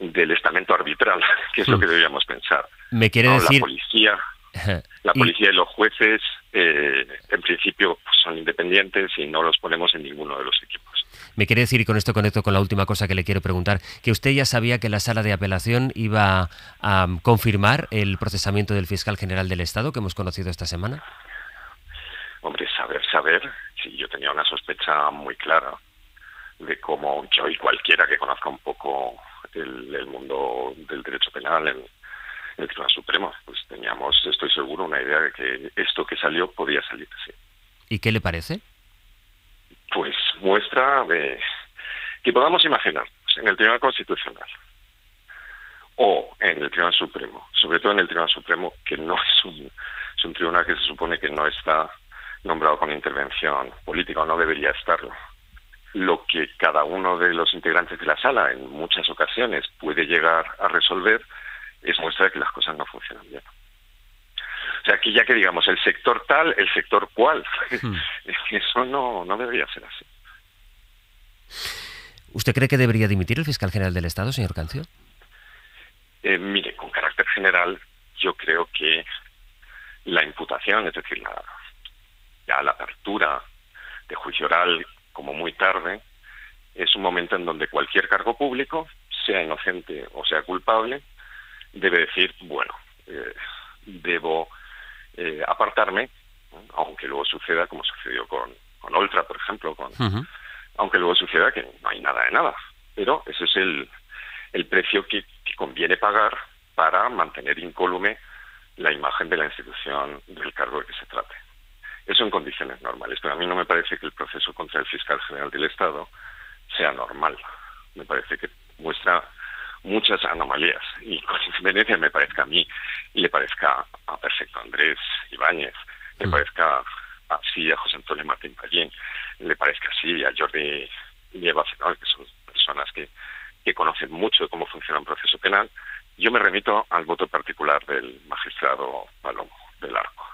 Speaker 8: del estamento arbitral, que es lo que deberíamos pensar.
Speaker 1: ¿Me quiere decir?
Speaker 8: La policía y los jueces, en principio, pues, son independientes y no los ponemos en ninguno de los equipos.
Speaker 1: Me quiere decir, y con esto conecto con la última cosa que le quiero preguntar, que usted ya sabía que la sala de apelación iba a confirmar el procesamiento del fiscal general del Estado que hemos conocido esta semana.
Speaker 8: Hombre, saber, sí, yo tenía una sospecha muy clara de cómo yo y cualquiera que conozca un poco el mundo del derecho penal en el Tribunal Supremo, pues teníamos, estoy seguro, una idea de que esto que salió podía salir así.
Speaker 1: ¿Y qué le parece?
Speaker 8: Pues muestra de que podamos imaginar en el Tribunal Constitucional o en el Tribunal Supremo, sobre todo en el Tribunal Supremo, que no es un tribunal que se supone que no está nombrado con intervención política, o no debería estarlo. Lo que cada uno de los integrantes de la sala en muchas ocasiones puede llegar a resolver es muestra de que las cosas no funcionan bien. O sea, que ya que digamos el sector tal, el sector cual, eso no debería ser así.
Speaker 1: ¿Usted cree que debería dimitir el fiscal general del Estado, señor Cancio?
Speaker 8: Mire, con carácter general, yo creo que la imputación, es decir, la apertura de juicio oral como muy tarde, es un momento en donde cualquier cargo público, sea inocente o sea culpable, debe decir, bueno, debo apartarme, aunque luego suceda, como sucedió con Oltra, por ejemplo, aunque luego suceda que no hay nada de nada. Pero ese es el precio que conviene pagar para mantener incólume la imagen de la institución del cargo de que se trate. Eso en condiciones normales, pero a mí no me parece que el proceso contra el fiscal general del Estado sea normal. Me parece que muestra muchas anomalías y con independencia me parezca a mí y le parezca a Perfecto Andrés Ibáñez, le parezca así a José Antonio Martín Pallín, le parezca así a Jordi y Eva Fenol, que son personas que conocen mucho de cómo funciona un proceso penal. Yo me remito al voto particular del magistrado Palomo del Arco.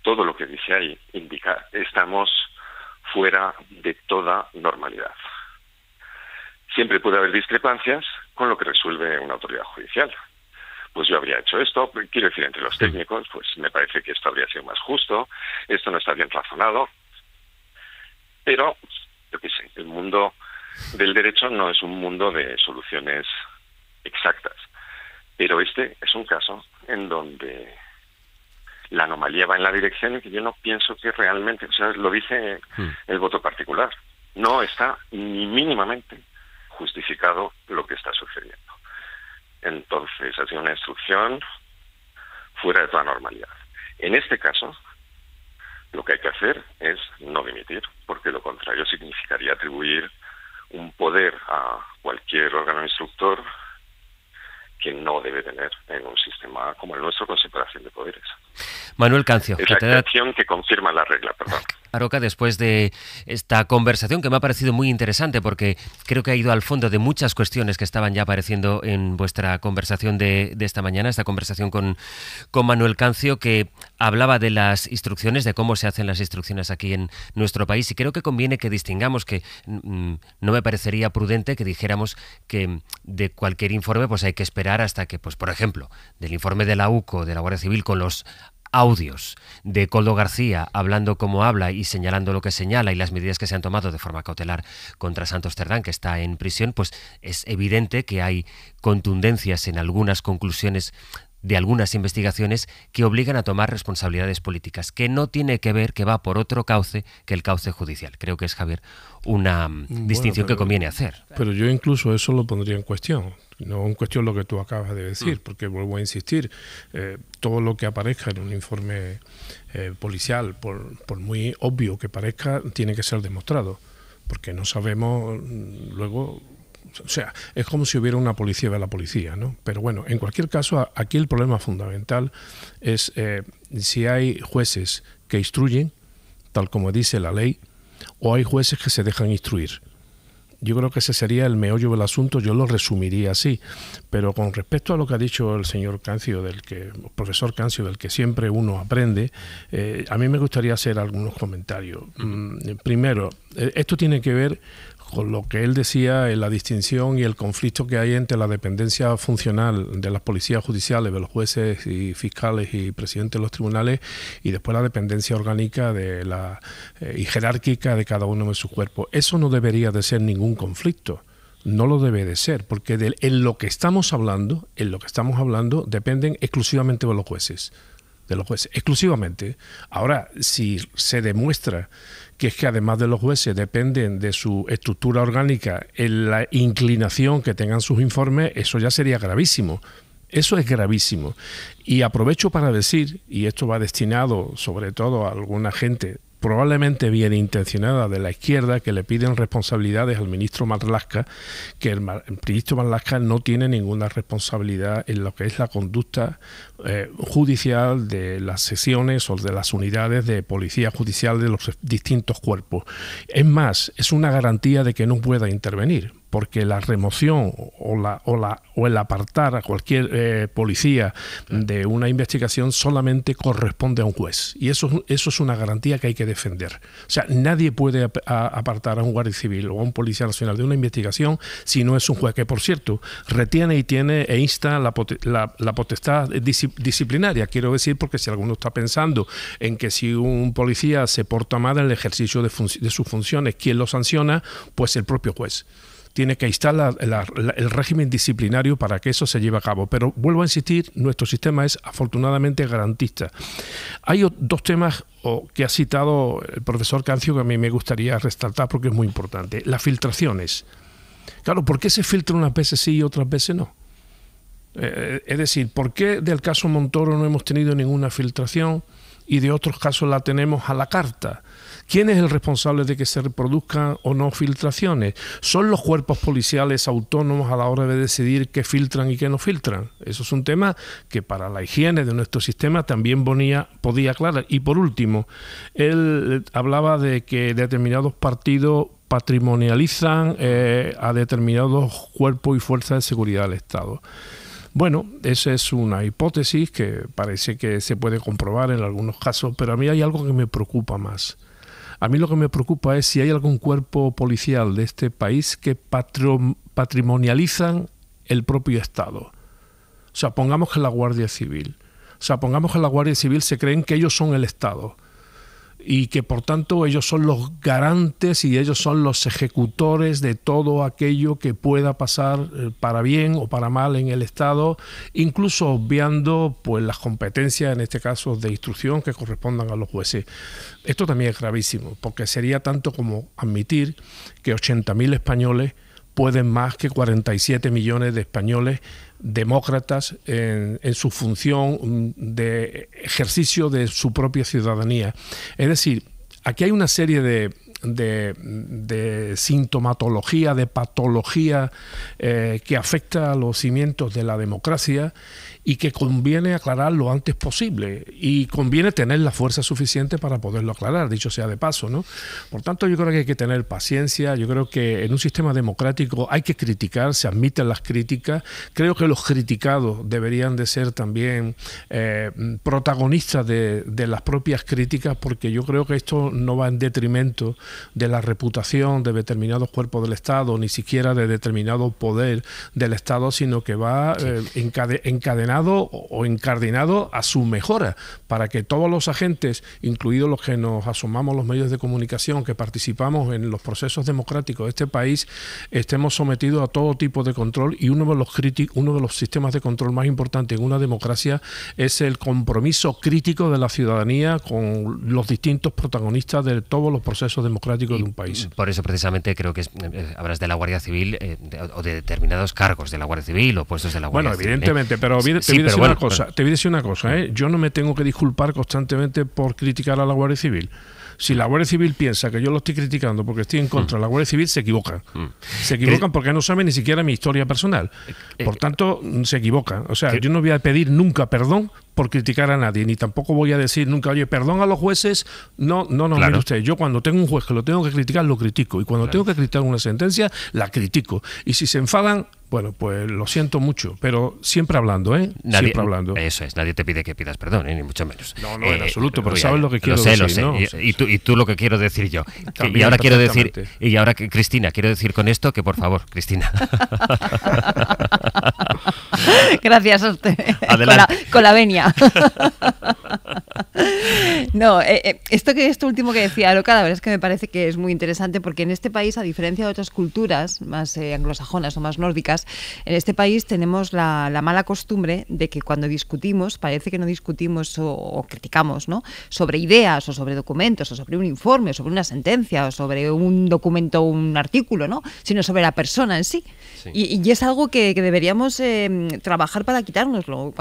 Speaker 8: Todo lo que dice ahí indica estamos fuera de toda normalidad. Siempre puede haber discrepancias con lo que resuelve una autoridad judicial. Pues yo habría hecho esto, quiero decir, entre los técnicos, pues me parece que esto habría sido más justo, esto no está bien razonado, pero, yo qué sé, el mundo del derecho no es un mundo de soluciones exactas, pero este es un caso en donde la anomalía va en la dirección en que yo no pienso que realmente, o sea, lo dice el voto particular, no está ni mínimamente justificado lo que está sucediendo. Entonces, ha sido una instrucción fuera de toda normalidad. En este caso, lo que hay que hacer es no dimitir, porque lo contrario significaría atribuir un poder a cualquier órgano instructor que no debe tener en un sistema como el nuestro con separación de poderes.
Speaker 1: Manuel Cancio,
Speaker 8: es la excepción que confirma la regla, perdón.
Speaker 1: Aroca, después de esta conversación que me ha parecido muy interesante porque creo que ha ido al fondo de muchas cuestiones que estaban ya apareciendo en vuestra conversación de esta mañana, esta conversación con Manuel Cancio, que hablaba de las instrucciones, de cómo se hacen las instrucciones aquí en nuestro país, y creo que conviene que distingamos, que no me parecería prudente que dijéramos que de cualquier informe pues hay que esperar hasta que, pues por ejemplo, del informe de la UCO, de la Guardia Civil, con los audios de Koldo García hablando como habla y señalando lo que señala y las medidas que se han tomado de forma cautelar contra Santos Cerdán, que está en prisión, pues es evidente que hay contundencias en algunas conclusiones de algunas investigaciones que obligan a tomar responsabilidades políticas, que no tiene que ver, que va por otro cauce que el cauce judicial. Creo que es, Javier, una distinción que conviene hacer.
Speaker 5: Pero yo incluso eso lo pondría en cuestión. No en cuestión lo que tú acabas de decir, porque vuelvo a insistir, todo lo que aparezca en un informe policial, por muy obvio que parezca, tiene que ser demostrado, porque no sabemos luego. O sea, es como si hubiera una policía de la policía, ¿no? Pero bueno, en cualquier caso, aquí el problema fundamental es si hay jueces que instruyen, tal como dice la ley, o hay jueces que se dejan instruir. Yo creo que ese sería el meollo del asunto, yo lo resumiría así. Pero con respecto a lo que ha dicho el señor Cancio, el profesor Cancio, del que siempre uno aprende, a mí me gustaría hacer algunos comentarios. Primero, esto tiene que ver con lo que él decía en la distinción y el conflicto que hay entre la dependencia funcional de las policías judiciales, de los jueces y fiscales y presidentes de los tribunales, y después la dependencia orgánica y jerárquica de cada uno de sus cuerpos. Eso no debería de ser ningún conflicto. No lo debe de ser, porque en lo que estamos hablando dependen exclusivamente de los jueces. Exclusivamente. Ahora, si se demuestra que es que además de los jueces dependen de su estructura orgánica en la inclinación que tengan sus informes, eso ya sería gravísimo. Eso es gravísimo. Y aprovecho para decir, y esto va destinado sobre todo a alguna gente probablemente bien intencionada de la izquierda, que le piden responsabilidades al ministro Marlaska, que el ministro Marlaska no tiene ninguna responsabilidad en lo que es la conducta judicial de las secciones o de las unidades de policía judicial de los distintos cuerpos. Es más, es una garantía de que no pueda intervenir, porque la remoción o el apartar a cualquier policía de una investigación solamente corresponde a un juez. Y eso es una garantía que hay que defender. O sea, nadie puede apartar a un guardia civil o a un policía nacional de una investigación si no es un juez, que por cierto retiene y tiene e insta la potestad disciplinaria. Quiero decir, porque si alguno está pensando en que si un policía se porta mal en el ejercicio de sus funciones, ¿quién lo sanciona? Pues el propio juez. Tiene que instalar el régimen disciplinario para que eso se lleve a cabo. Pero vuelvo a insistir, nuestro sistema es afortunadamente garantista. Hay dos temas que ha citado el profesor Cancio que a mí me gustaría resaltar porque es muy importante. Las filtraciones. Claro, ¿por qué se filtra unas veces sí y otras veces no? Es decir, ¿por qué del caso Montoro no hemos tenido ninguna filtración y de otros casos la tenemos a la carta? ¿Quién es el responsable de que se reproduzcan o no filtraciones? ¿Son los cuerpos policiales autónomos a la hora de decidir qué filtran y qué no filtran? Eso es un tema que para la higiene de nuestro sistema también podía aclarar. Y por último, él hablaba de que determinados partidos patrimonializan a determinados cuerpos y fuerzas de seguridad del Estado. Bueno, esa es una hipótesis que parece que se puede comprobar en algunos casos, pero a mí hay algo que me preocupa más. A mí lo que me preocupa es si hay algún cuerpo policial de este país que patrimonializan el propio Estado. O sea, pongamos que la Guardia Civil. Se creen que ellos son el Estado y que por tanto ellos son los garantes y ellos son los ejecutores de todo aquello que pueda pasar para bien o para mal en el Estado, incluso obviando pues las competencias, en este caso de instrucción, que correspondan a los jueces. Esto también es gravísimo, porque sería tanto como admitir que 80.000 españoles pueden más que 47 millones de españoles demócratas en su función de ejercicio de su propia ciudadanía. Es decir, aquí hay una serie de de sintomatología, de patología que afecta a los cimientos de la democracia y que conviene aclarar lo antes posible y conviene tener la fuerza suficiente para poderlo aclarar, dicho sea de paso, ¿no? Por tanto, yo creo que hay que tener paciencia, yo creo que en un sistema democrático hay que criticar, se admiten las críticas, creo que los criticados deberían de ser también protagonistas de las propias críticas, porque yo creo que esto no va en detrimento de la reputación de determinados cuerpos del Estado, ni siquiera de determinado poder del Estado, sino que va encadenado o encardinado a su mejora, para que todos los agentes, incluidos los que nos asomamos los medios de comunicación, que participamos en los procesos democráticos de este país, estemos sometidos a todo tipo de control, y uno de los sistemas de control más importantes en una democracia es el compromiso crítico de la ciudadanía con los distintos protagonistas de todos los procesos democráticos de un país.
Speaker 1: Por eso precisamente creo que hablas de la Guardia Civil o de determinados cargos de la Guardia Civil o puestos de la Guardia Civil.
Speaker 5: Bueno, evidentemente, pero te voy a decir una cosa, yo no me tengo que disculpar constantemente por criticar a la Guardia Civil. Si la Guardia Civil piensa que yo lo estoy criticando porque estoy en contra de la Guardia Civil, se equivocan. Se equivocan porque no saben ni siquiera mi historia personal. Por tanto, se equivocan. O sea, yo no voy a pedir nunca perdón por criticar a nadie, ni tampoco voy a decir nunca, oye, perdón a los jueces. No, claro. Mire usted, yo cuando tengo un juez que lo tengo que criticar, lo critico. Y cuando tengo que criticar una sentencia, la critico. Y si se enfadan, bueno, pues lo siento mucho, pero siempre hablando, siempre hablando.
Speaker 1: Eso es, nadie te pide que pidas perdón, ni mucho menos.
Speaker 5: No, en absoluto, pero sabes lo que quiero decir,
Speaker 1: ¿no? Y tú lo que quiero decir yo. También, y ahora quiero decir, Cristina, quiero decir con esto que, por favor, Cristina.
Speaker 6: Gracias a usted.
Speaker 1: Adelante.
Speaker 6: Con la venia. No, esto último que decía Aroca, la verdad es que me parece que es muy interesante, porque en este país, a diferencia de otras culturas más anglosajonas o más nórdicas, en este país tenemos la mala costumbre de que cuando discutimos, parece que no discutimos o criticamos, ¿no?, sobre ideas o sobre documentos o sobre un informe o sobre una sentencia o sobre un documento, un artículo, ¿no?, sino sobre la persona en sí. Y es algo que deberíamos trabajar para quitárnoslo.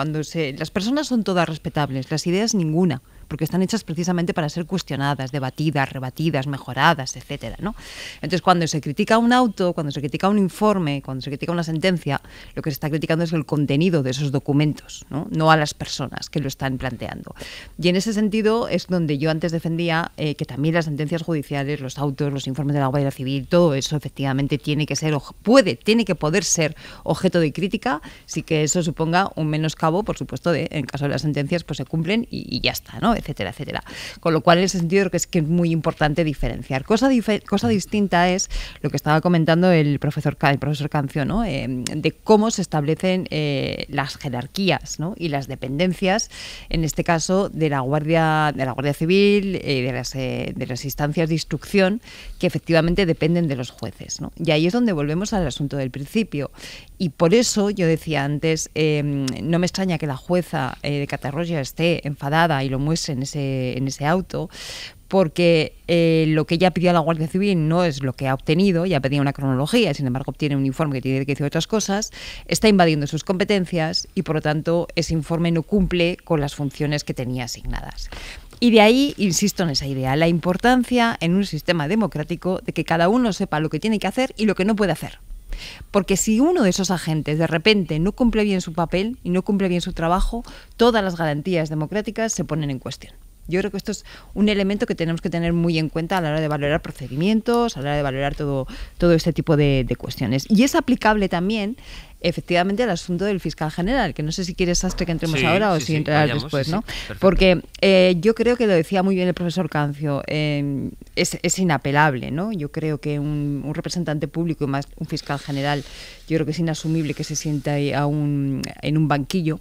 Speaker 6: Las personas son todas respetables, las ideas ninguna, porque están hechas precisamente para ser cuestionadas, debatidas, rebatidas, mejoradas, etcétera, ¿no? Entonces, cuando se critica un auto, cuando se critica un informe, cuando se critica una sentencia, lo que se está criticando es el contenido de esos documentos, no a las personas que lo están planteando. Y en ese sentido es donde yo antes defendía que también las sentencias judiciales, los autos, los informes de la Guardia Civil, todo eso efectivamente tiene que poder ser objeto de crítica, sí que eso suponga un menoscabo, por supuesto, en caso de las sentencias, pues se cumplen y ya está, ¿no?, etcétera, etcétera. Con lo cual, en ese sentido, creo que es muy importante diferenciar. Cosa distinta es lo que estaba comentando el profesor Cancio, ¿no?, de cómo se establecen las jerarquías, ¿no?, y las dependencias, en este caso, de la Guardia Civil, de las instancias de instrucción, que efectivamente dependen de los jueces, ¿no? Y ahí es donde volvemos al asunto del principio. Y por eso yo decía antes, no me extraña que la jueza de Catarroja esté enfadada y lo muestre en ese auto, porque lo que ella pidió a la Guardia Civil no es lo que ha obtenido. Ya pedía una cronología, sin embargo obtiene un informe que tiene que decir otras cosas, está invadiendo sus competencias y por lo tanto ese informe no cumple con las funciones que tenía asignadas. Y de ahí, insisto en esa idea, la importancia en un sistema democrático de que cada uno sepa lo que tiene que hacer y lo que no puede hacer. Porque si uno de esos agentes de repente no cumple bien su papel y no cumple bien su trabajo, todas las garantías democráticas se ponen en cuestión. Yo creo que esto es un elemento que tenemos que tener muy en cuenta a la hora de valorar procedimientos, a la hora de valorar todo este tipo de cuestiones. Y es aplicable también, efectivamente, al asunto del fiscal general, que no sé si quieres, Sastre, que entremos ahora o si entrarás después, ¿no? Porque yo creo que lo decía muy bien el profesor Cancio, es inapelable, ¿no? Yo creo que un representante público y más un fiscal general, yo creo que es inasumible que se sienta ahí en un banquillo.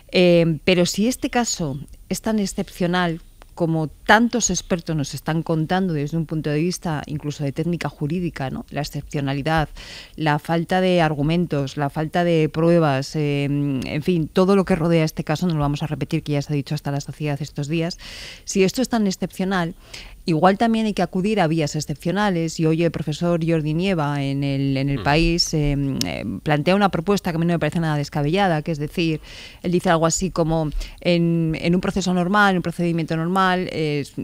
Speaker 6: Pero si este caso es tan excepcional como tantos expertos nos están contando desde un punto de vista incluso de técnica jurídica, ¿no?, la excepcionalidad, la falta de argumentos, la falta de pruebas, en fin, todo lo que rodea este caso, no lo vamos a repetir, que ya se ha dicho hasta la saciedad estos días. Si esto es tan excepcional, igual también hay que acudir a vías excepcionales, y hoy el profesor Jordi Nieva en el País plantea una propuesta que a mí no me parece nada descabellada, que es decir, él dice algo así como en un proceso normal, en un procedimiento normal,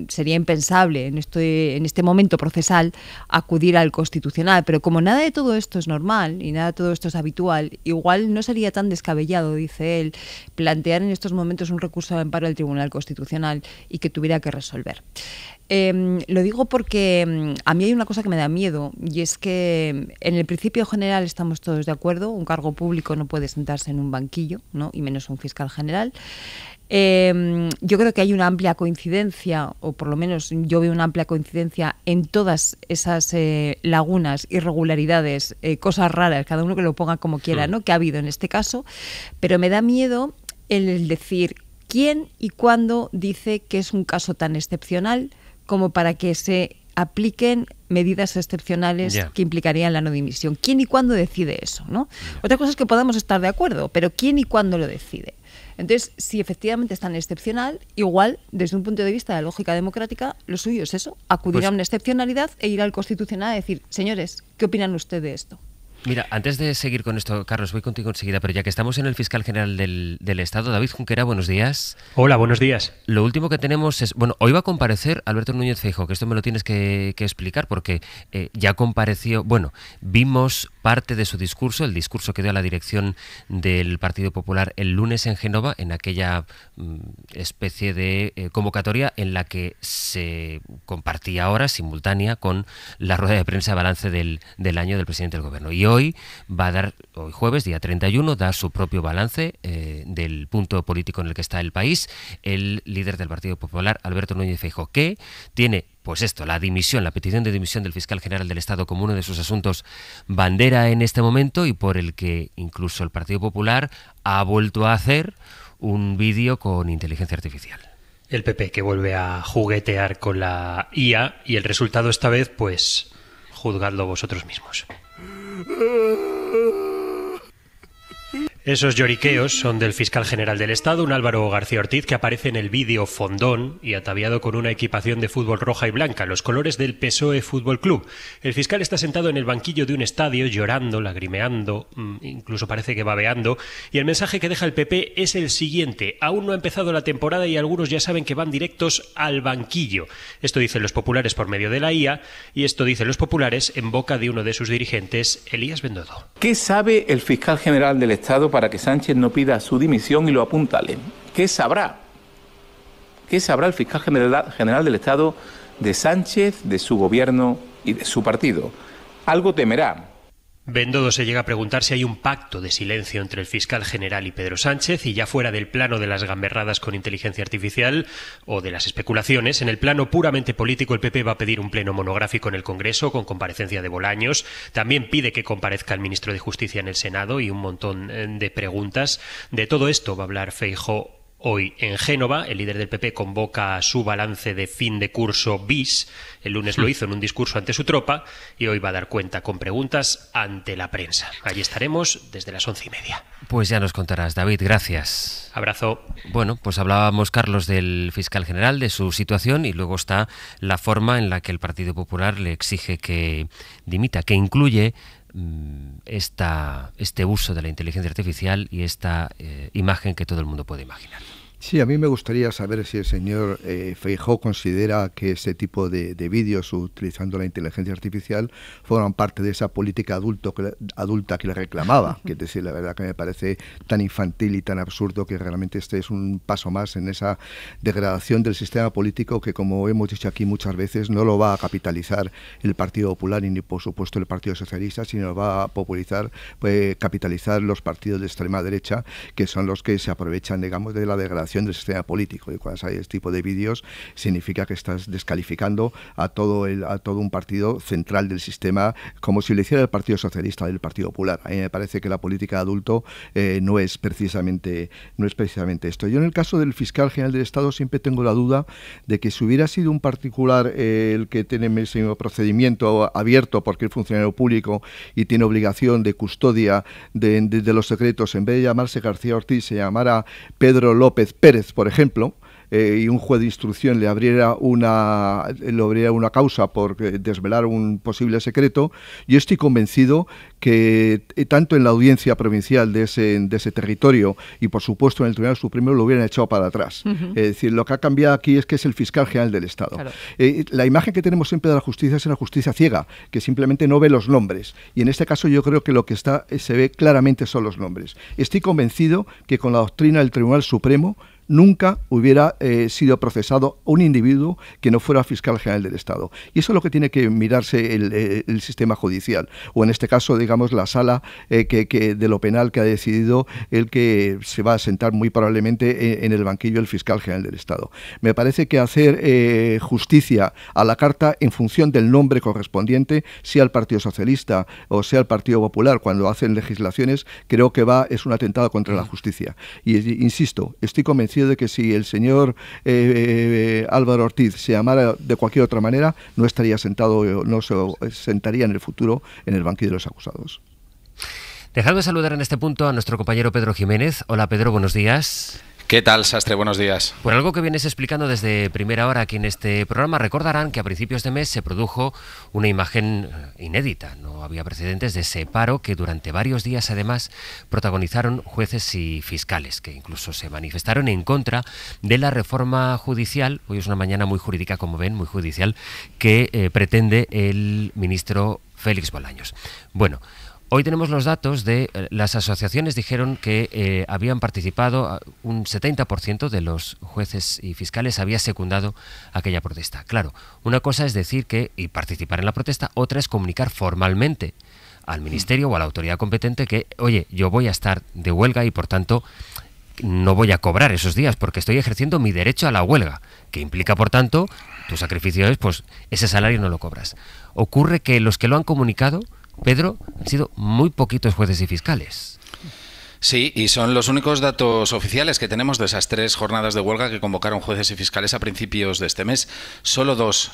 Speaker 6: sería impensable en este momento procesal acudir al Constitucional. Pero como nada de todo esto es normal y nada de todo esto es habitual, igual no sería tan descabellado, dice él, plantear en estos momentos un recurso de amparo al Tribunal Constitucional y que tuviera que resolver. Lo digo porque a mí hay una cosa que me da miedo, y es que en el principio general estamos todos de acuerdo. Un cargo público no puede sentarse en un banquillo, ¿no? Y menos un fiscal general. Yo creo que hay una amplia coincidencia, o por lo menos yo veo una amplia coincidencia en todas esas lagunas, irregularidades, cosas raras, cada uno que lo ponga como quiera, ¿no? Que ha habido en este caso, pero me da miedo el decir quién y cuándo dice que es un caso tan excepcional como para que se apliquen medidas excepcionales que implicarían la no dimisión. ¿Quién y cuándo decide eso, no? Otra cosa es que podamos estar de acuerdo, pero ¿quién y cuándo lo decide? Entonces, si efectivamente es tan excepcional, igual, desde un punto de vista de la lógica democrática, lo suyo es eso, acudir a una excepcionalidad e ir al Constitucional a decir, señores, ¿qué opinan ustedes de esto?
Speaker 1: Mira, antes de seguir con esto, Carlos, voy contigo enseguida, pero ya que estamos en el fiscal general del Estado, David Junquera, buenos días.
Speaker 9: Hola, buenos días.
Speaker 1: Lo último que tenemos es, bueno, hoy va a comparecer Alberto Núñez Feijóo, que esto me lo tienes que explicar, porque ya compareció, bueno, vimos parte de su discurso, el discurso que dio a la dirección del Partido Popular el lunes en Génova, en aquella especie de convocatoria en la que se compartía ahora, simultánea, con la rueda de prensa de balance del año del presidente del Gobierno. Y hoy va a dar, hoy jueves, día 31, da su propio balance del punto político en el que está el país, el líder del Partido Popular, Alberto Núñez Feijóo, que tiene, pues esto, la dimisión, la petición de dimisión del fiscal general del Estado como uno de sus asuntos bandera en este momento, y por el que incluso el Partido Popular ha vuelto a hacer un vídeo con inteligencia artificial.
Speaker 9: El PP que vuelve a juguetear con la IA, y el resultado esta vez, pues, juzgadlo vosotros mismos. Esos lloriqueos son del fiscal general del Estado, un Álvaro García Ortiz, que aparece en el vídeo fondón y ataviado con una equipación de fútbol roja y blanca, los colores del PSOE Fútbol Club. El fiscal está sentado en el banquillo de un estadio, llorando, lagrimeando, incluso parece que babeando, y el mensaje que deja el PP es el siguiente: aún no ha empezado la temporada y algunos ya saben que van directos al banquillo. Esto dicen los populares por medio de la IA, y esto dicen los populares en boca de uno de sus dirigentes, Elías Bendodo.
Speaker 10: ¿Qué sabe el fiscal general del Estado para que Sánchez no pida su dimisión y lo apuntale? ¿Qué sabrá? ¿Qué sabrá el fiscal general del Estado de Sánchez, de su gobierno y de su partido? Algo temerá.
Speaker 9: Bendodo se llega a preguntar si hay un pacto de silencio entre el fiscal general y Pedro Sánchez, y ya fuera del plano de las gamberradas con inteligencia artificial o de las especulaciones, en el plano puramente político, el PP va a pedir un pleno monográfico en el Congreso con comparecencia de Bolaños. También pide que comparezca el ministro de Justicia en el Senado y un montón de preguntas. De todo esto va a hablar Feijóo hoy en Génova. El líder del PP convoca su balance de fin de curso bis. El lunes lo hizo en un discurso ante su tropa y hoy va a dar cuenta con preguntas ante la prensa. Allí estaremos desde las 11:30.
Speaker 1: Pues ya nos contarás, David, gracias.
Speaker 9: Abrazo.
Speaker 1: Bueno, pues hablábamos, Carlos, del fiscal general, de su situación, y luego está la forma en la que el Partido Popular le exige que dimita, que incluye este uso de la inteligencia artificial y esta imagen que todo el mundo puede imaginar.
Speaker 7: Sí, a mí me gustaría saber si el señor Feijóo considera que ese tipo de vídeos utilizando la inteligencia artificial forman parte de esa política adulta que le reclamaba. Que es decir, la verdad que me parece tan infantil y tan absurdo que realmente este es un paso más en esa degradación del sistema político que, como hemos dicho aquí muchas veces, no lo va a capitalizar el Partido Popular ni por supuesto el Partido Socialista, sino lo va a capitalizar los partidos de extrema derecha, que son los que se aprovechan, digamos, de la degradación del sistema político. Y cuando hay este tipo de vídeos significa que estás descalificando a todo un partido central del sistema, como si lo hiciera el Partido Socialista o el Partido Popular. A mí me parece que la política de adulto no es precisamente esto. Yo, en el caso del fiscal general del Estado, siempre tengo la duda de que si hubiera sido un particular el que tiene ese procedimiento abierto porque es funcionario público y tiene obligación de custodia de los secretos, en vez de llamarse García Ortiz se llamara Pedro López Pérez, por ejemplo, y un juez de instrucción le abriera una causa por desvelar un posible secreto, yo estoy convencido que tanto en la audiencia provincial de ese territorio y por supuesto en el Tribunal Supremo lo hubieran echado para atrás. Es decir, lo que ha cambiado aquí es que es el fiscal general del Estado. Claro. La imagen que tenemos siempre de la justicia es una justicia ciega, que simplemente no ve los nombres. Y en este caso yo creo que lo que se ve claramente son los nombres. Estoy convencido que con la doctrina del Tribunal Supremo nunca hubiera sido procesado un individuo que no fuera fiscal general del Estado. Y eso es lo que tiene que mirarse el sistema judicial, o en este caso, digamos, la sala de lo penal que ha decidido el que se va a sentar muy probablemente en el banquillo el fiscal general del Estado. Me parece que hacer justicia a la carta en función del nombre correspondiente, sea el Partido Socialista o sea el Partido Popular, cuando hacen legislaciones, creo que es un atentado contra la justicia. Y insisto, estoy convencido de que si el señor Álvaro Ortiz se llamara de cualquier otra manera, no estaría sentado, no se sentaría en el futuro en el banquillo de los acusados.
Speaker 1: Dejadme saludar en este punto a nuestro compañero Pedro Jiménez. Hola Pedro, buenos días.
Speaker 11: ¿Qué tal, Sastre? Buenos días.
Speaker 1: Por algo que vienes explicando desde primera hora aquí en este programa, recordarán que a principios de mes se produjo una imagen inédita. No había precedentes de ese paro que durante varios días además protagonizaron jueces y fiscales, que incluso se manifestaron en contra de la reforma judicial. Hoy es una mañana muy jurídica, como ven, muy judicial, que pretende el ministro Félix Bolaños. Bueno, hoy tenemos los datos de las asociaciones, dijeron que habían participado, un 70% de los jueces y fiscales había secundado aquella protesta. Claro, una cosa es decir y participar en la protesta, otra es comunicar formalmente al ministerio o a la autoridad competente que, oye, yo voy a estar de huelga y por tanto no voy a cobrar esos días porque estoy ejerciendo mi derecho a la huelga, que implica por tanto, tu sacrificio es, pues ese salario no lo cobras. Ocurre que los que lo han comunicado, Pedro, han sido muy poquitos jueces y fiscales.
Speaker 11: Sí, y son los únicos datos oficiales que tenemos de esas 3 jornadas de huelga que convocaron jueces y fiscales a principios de este mes. Solo 2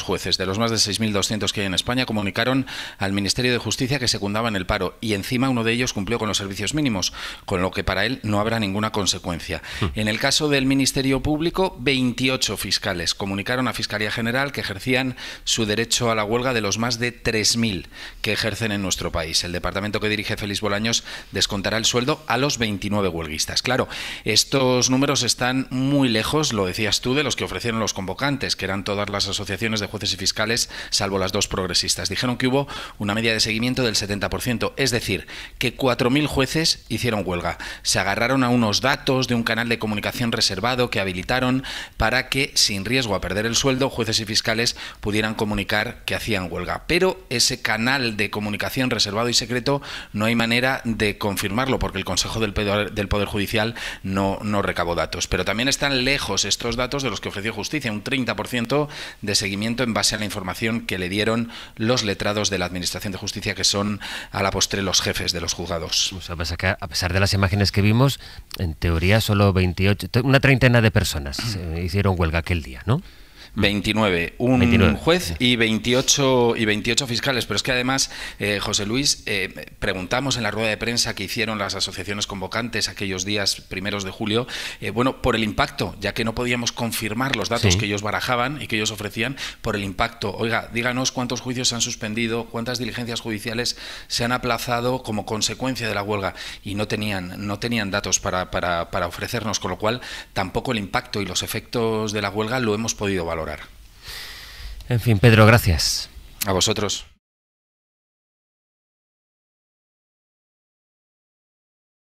Speaker 11: jueces de los más de 6.200 que hay en España comunicaron al Ministerio de Justicia que secundaban el paro y encima uno de ellos cumplió con los servicios mínimos, con lo que para él no habrá ninguna consecuencia. En el caso del Ministerio Público, 28 fiscales comunicaron a Fiscalía General que ejercían su derecho a la huelga de los más de 3.000 que ejercen en nuestro país. El departamento que dirige Félix Bolaños descontará el sueldo a los 29 huelguistas. Claro, estos números están muy lejos, lo decías tú, de los que ofrecieron los convocantes, que eran todas las asociaciones de jueces y fiscales, salvo las 2 progresistas. Dijeron que hubo una media de seguimiento del 70%, es decir, que 4.000 jueces hicieron huelga. Se agarraron a unos datos de un canal de comunicación reservado que habilitaron para que, sin riesgo a perder el sueldo, jueces y fiscales pudieran comunicar que hacían huelga. Pero ese canal de comunicación reservado y secreto no hay manera de confirmarlo, porque el Consejo del Poder Judicial no recabó datos. Pero también están lejos estos datos de los que ofreció Justicia, un 30% de seguimiento en base a la información que le dieron los letrados de la Administración de Justicia, que son a la postre los jefes de los juzgados.
Speaker 1: O sea, a pesar de las imágenes que vimos, en teoría solo 28, una treintena de personas hicieron huelga aquel día, ¿no?
Speaker 11: 29, un juez y 28 fiscales, pero es que además, José Luis, preguntamos en la rueda de prensa que hicieron las asociaciones convocantes aquellos días primeros de julio, bueno, por el impacto, ya que no podíamos confirmar los datos que ellos barajaban y que ellos ofrecían, por el impacto. Oiga, díganos cuántos juicios se han suspendido, cuántas diligencias judiciales se han aplazado como consecuencia de la huelga, y no tenían datos para ofrecernos, con lo cual tampoco el impacto y los efectos de la huelga lo hemos podido valorar.
Speaker 1: En fin, Pedro, gracias.
Speaker 11: A vosotros.